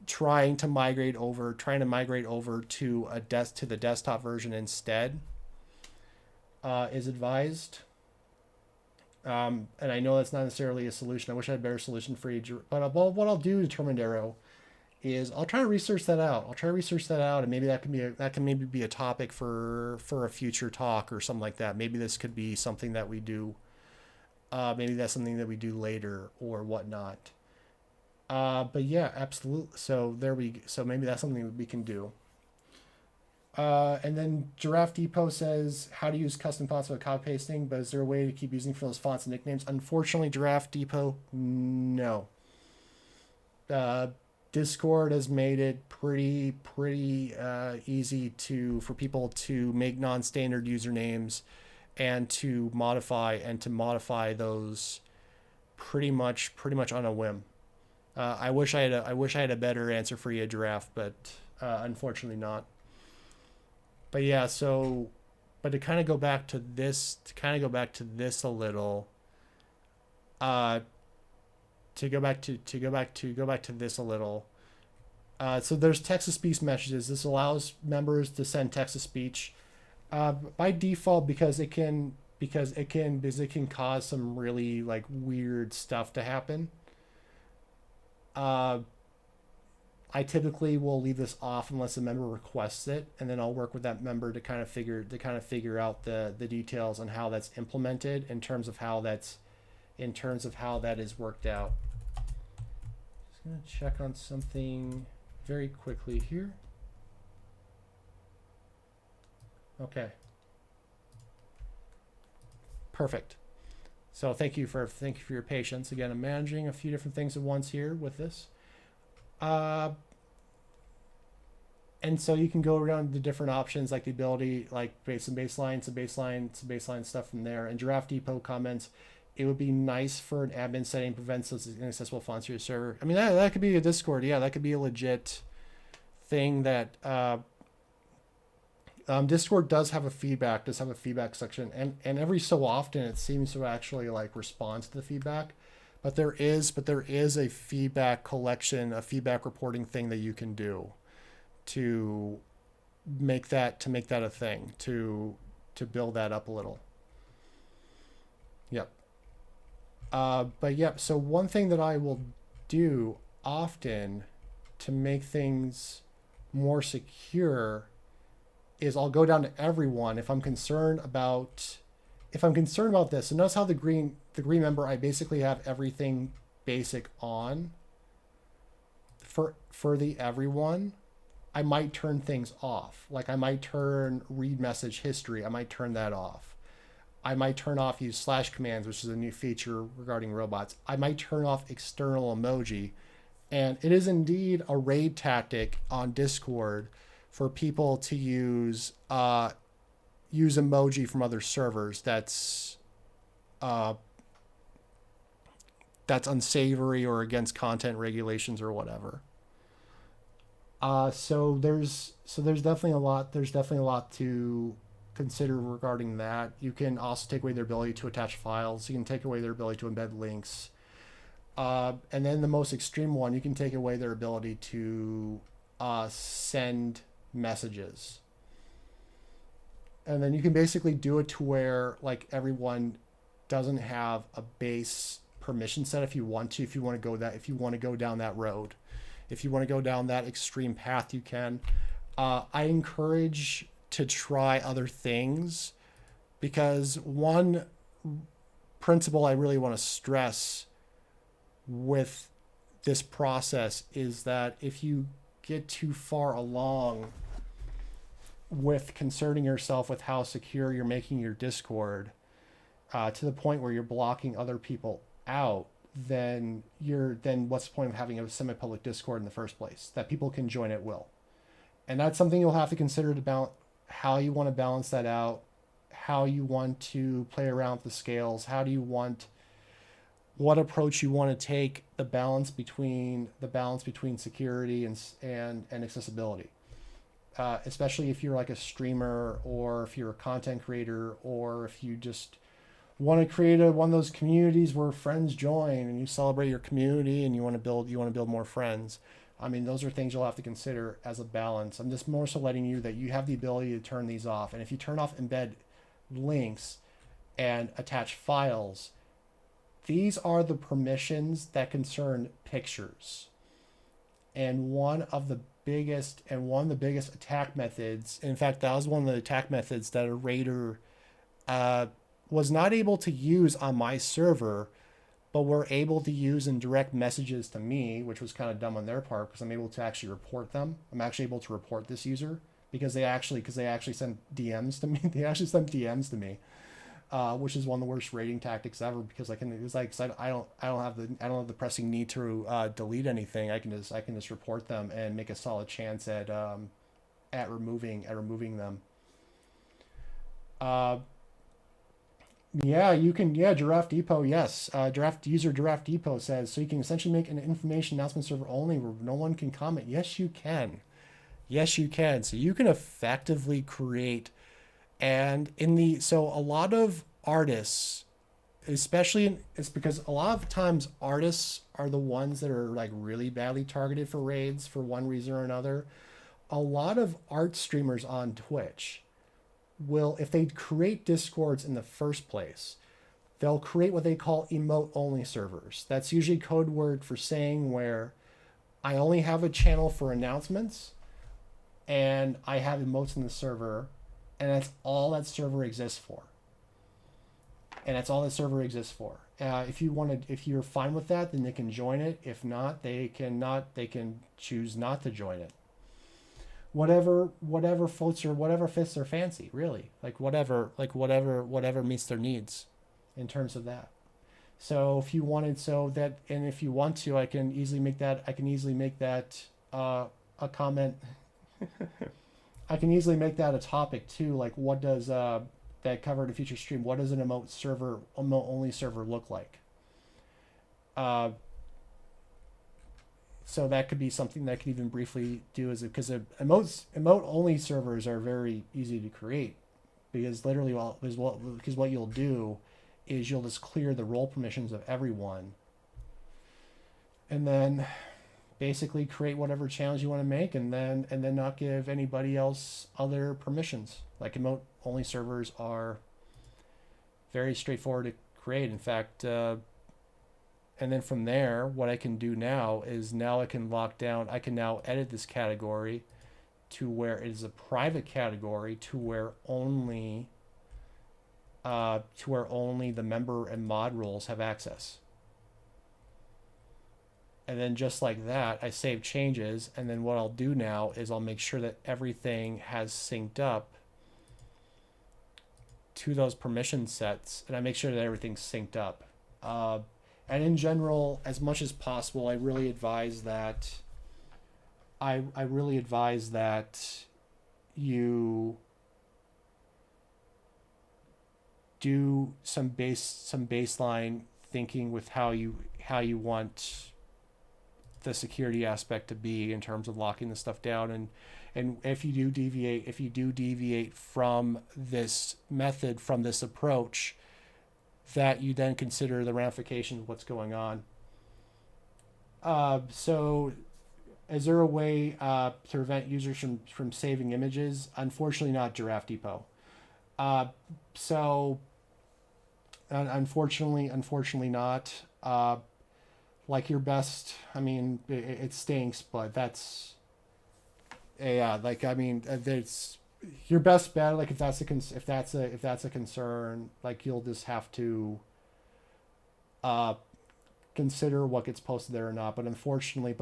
trying to migrate over to the desktop version instead is advised. And I know that's not necessarily a solution. I wish I had a better solution for you. But what I'll do, Termindero, is I'll try to research that out. And maybe that can maybe be a topic for a future talk or something like that. Maybe this could be something that we do. Maybe that's something that we do later or whatnot. But yeah, absolutely. So maybe that's something that we can do. And then Giraffe Depot says, how to use custom fonts without copy pasting, but is there a way to keep using for those fonts and nicknames? Unfortunately, Giraffe Depot, no. Discord has made it pretty easy for people to make non-standard usernames and to modify those pretty much on a whim. I wish I had a better answer for you, Giraffe, but unfortunately not. But yeah, but to kind of go back to this a little, so there's text-to-speech messages. This allows members to send text-to-speech by default because it can cause some really like weird stuff to happen. I typically will leave this off unless a member requests it, and then I'll work with that member to kind of figure out the details on how that's implemented in terms of how that is worked out. Just gonna check on something very quickly here. Okay. Perfect. So thank you for your patience. Again, I'm managing a few different things at once here with this. And so you can go around the different options, like the ability, like some baseline stuff from there. And Giraffe Depot comments, it would be nice for an admin setting prevents those inaccessible fonts to your server. I mean, that could be a Discord. Yeah, that could be a legit thing that Discord does have a feedback section, and every so often it seems to actually like respond to the feedback. But there is a feedback collection, a feedback reporting thing that you can do to make that a thing, to build that up a little. Yep. But yep, so one thing that I will do often to make things more secure is I'll go down to everyone if I'm concerned about this. So notice how the green member, I basically have everything basic on. For the everyone, I might turn things off. Like I might turn read message history. I might turn that off. I might turn off use slash commands, which is a new feature regarding robots. I might turn off external emoji. And it is indeed a raid tactic on Discord for people to use emoji from other servers. That's unsavory or against content regulations or whatever. So there's definitely a lot. There's definitely a lot to consider regarding that. You can also take away their ability to attach files. You can take away their ability to embed links. And then the most extreme one, you can take away their ability to send messages. And then you can basically do it to where like everyone doesn't have a base permission set if you want to go down that road. If you want to go down that extreme path, you can. I encourage to try other things, because one principle I really want to stress with this process is that if you get too far along with concerning yourself with how secure you're making your Discord, to the point where you're blocking other people out, then what's the point of having a semi-public Discord in the first place that people can join at will? And that's something you'll have to consider about how you want to balance that out, how you want to play around with the scales, what approach you want to take, the balance between security and accessibility. Especially if you're like a streamer, or if you're a content creator, or if you just want to create one of those communities where friends join and you celebrate your community and you want to build more friends. I mean, those are things you'll have to consider as a balance. I'm just more so letting you that you have the ability to turn these off. And if you turn off embed links and attach files, these are the permissions that concern pictures. And one of the biggest attack methods, in fact, that was one of the attack methods that a raider was not able to use on my server, but were able to use in direct messages to me, which was kind of dumb on their part, because I'm able to actually report them. I'm actually able to report this user because they actually sent DMs to me. They actually sent DMs to me, which is one of the worst raiding tactics ever, because I don't have the pressing need to delete anything. I can just report them and make a solid chance at removing them. You can. Giraffe Depot. Yes. Giraffe Depot says, so you can essentially make an information announcement server only where no one can comment. Yes, you can. So you can effectively create, so a lot of artists, especially, it's because a lot of times artists are the ones that are like really badly targeted for raids for one reason or another. A lot of art streamers on Twitch will, if they create Discords in the first place, they'll create what they call emote only servers. That's usually code word for saying where I only have a channel for announcements and I have emotes in the server, and that's all that server exists for. If you're fine with that, then they can join it. If not, they can choose not to join it. Whatever floats or whatever fits their fancy, really. Whatever meets their needs in terms of that. So if you want to, I can easily make that a comment. I can easily make that a topic too. Like, what does that covered a future stream? What does an emote only server look like? So that could be something that I could even briefly do, because emote only servers are very easy to create, because literally what you'll do is you'll just clear the role permissions of everyone, and then basically create whatever channels you want to make, and then not give anybody else other permissions. Like, emote only servers are very straightforward to create. In fact, and then from there, what I can do now is I can now edit this category to where it is a private category, to where only the member and mod roles have access. And then just like that, I save changes, and then what I'll do now is I'll make sure that everything has synced up to those permission sets, and I make sure that everything's synced up. And in general, as much as possible, I really advise that you do some baseline thinking with how you want the security aspect to be in terms of locking the stuff down, and if you do deviate from this method, from this approach, that you then consider the ramifications of what's going on. So is there a way to prevent users from saving images? Unfortunately not, Giraffe Depot. So unfortunately not. Like your best, I mean, it stinks, but that's, yeah, like, I mean, it's your best bet. Like if that's a concern, like you'll just have to consider what gets posted there or not. But unfortunately,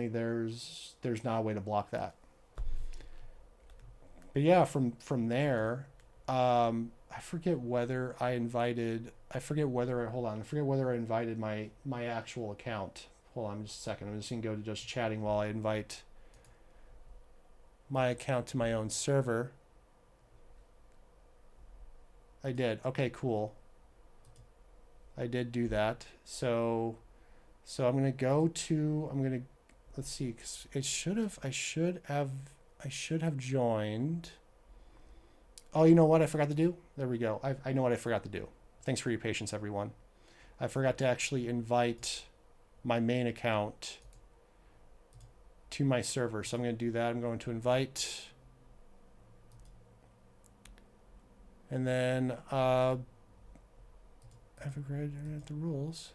there's not a way to block that. But yeah, from there, I forget whether I invited my actual account. Hold on just a second. I'm just gonna go to just chatting while I invite my account to my own server. I did. Okay, cool. I did do that. So I'm gonna let's see, 'cause I should have joined. Oh, you know what I forgot to do? There we go. I know what I forgot to do. Thanks for your patience, everyone. I forgot to actually invite my main account to my server. So I'm going to do that. I'm going to invite. And then I've agreed the rules.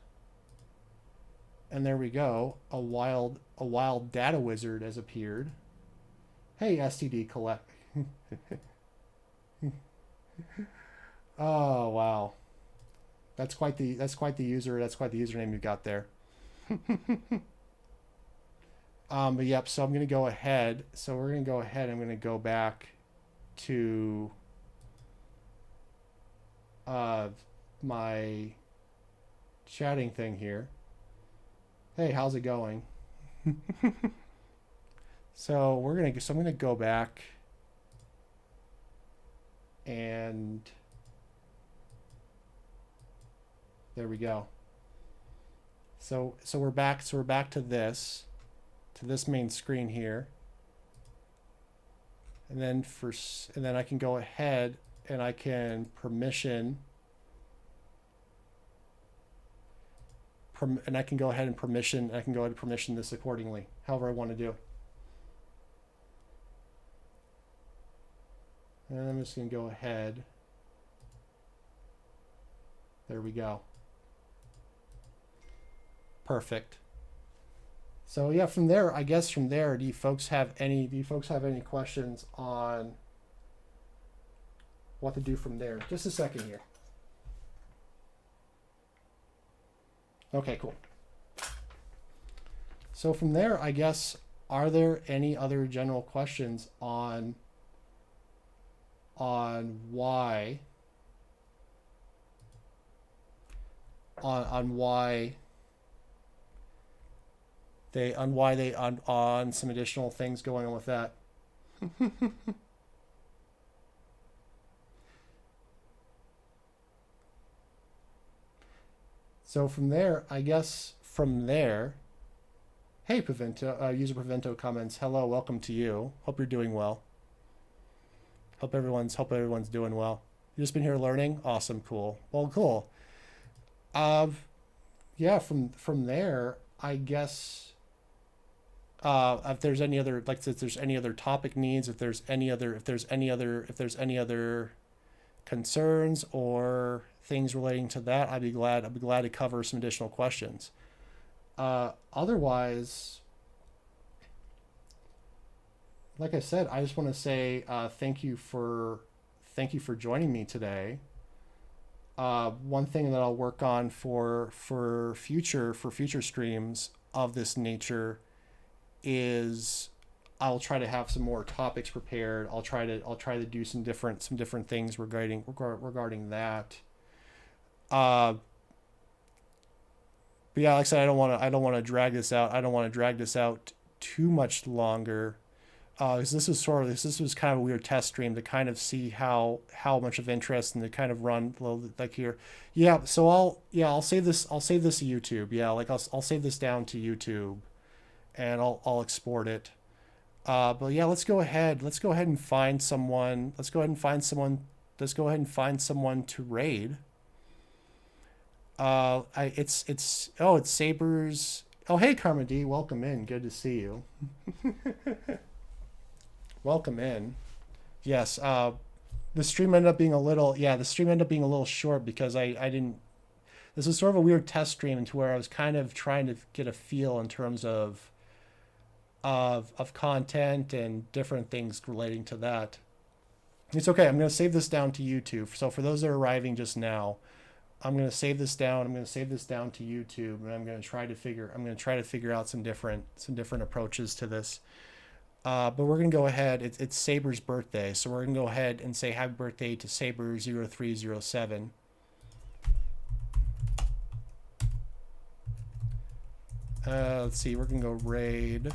And there we go. A wild data wizard has appeared. Hey, STD collect. Oh wow, that's quite the username you got there. But yep. So I'm gonna go ahead. So we're gonna go ahead. I'm gonna go back to my chatting thing here. Hey, how's it going? So I'm gonna go back. And there we go. So we're back to this main screen here. And then I can go ahead and I can permission this accordingly, however I want to do. And I'm just going to go ahead. There we go. Perfect. So yeah, from there, do you folks have any questions on what to do from there? Just a second here. Okay, cool. So from there, I guess, are there any other general questions on why some additional things going on with that? So from there, I guess hey, Pavento, user Pavento comments, hello, welcome to you. Hope you're doing well. Hope everyone's doing well. You just been here learning? Awesome, cool. Well, cool. Yeah, from there, I guess if there's any other, like, if there's any other topic needs, if there's any other concerns or things relating to that, I'd be glad to cover some additional questions. Otherwise, like I said, I just want to say thank you for joining me today. One thing that I'll work on for future streams of this nature is I'll try to have some more topics prepared. I'll try to do some different things regarding that. Uh, but yeah, like I said, I don't want to drag this out. I don't want to drag this out too much longer. 'Cause this was kind of a weird test stream to kind of see how much of interest and to kind of run a little like here. Yeah, so I'll save this to YouTube. Yeah, like I'll save this down to YouTube and I'll export it. But yeah, let's go ahead and find someone. Let's go ahead and find someone. Let's go ahead and find someone to raid. It's Sabers. Oh, hey, Karma D, welcome in. Good to see you. Welcome in. Yes. The stream ended up being a little. Yeah, the stream ended up being a little short because I didn't. This was sort of a weird test stream into where I was kind of trying to get a feel in terms of content and different things relating to that. It's okay. I'm going to save this down to YouTube. So for those that are arriving just now, I'm going to save this down. I'm going to save this down to YouTube, and I'm going to try to figure out some different approaches to this. But we're going to go ahead. It's Saber's birthday, so we're going to go ahead and say happy birthday to Saber0307. Let's see. We're going to go raid.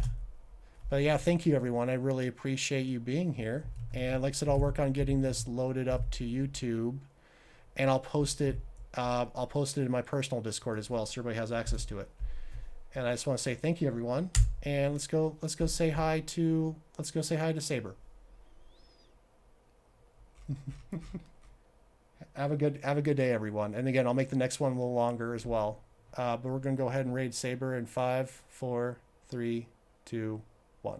But yeah, thank you everyone. I really appreciate you being here. And like I said, I'll work on getting this loaded up to YouTube, and I'll post it. I'll post it in my personal Discord as well, so everybody has access to it. And I just want to say thank you everyone. And let's go say hi to Saber. Have a good day everyone. And again, I'll make the next one a little longer as well. But we're gonna go ahead and raid Saber in 5, 4, 3, 2, 1.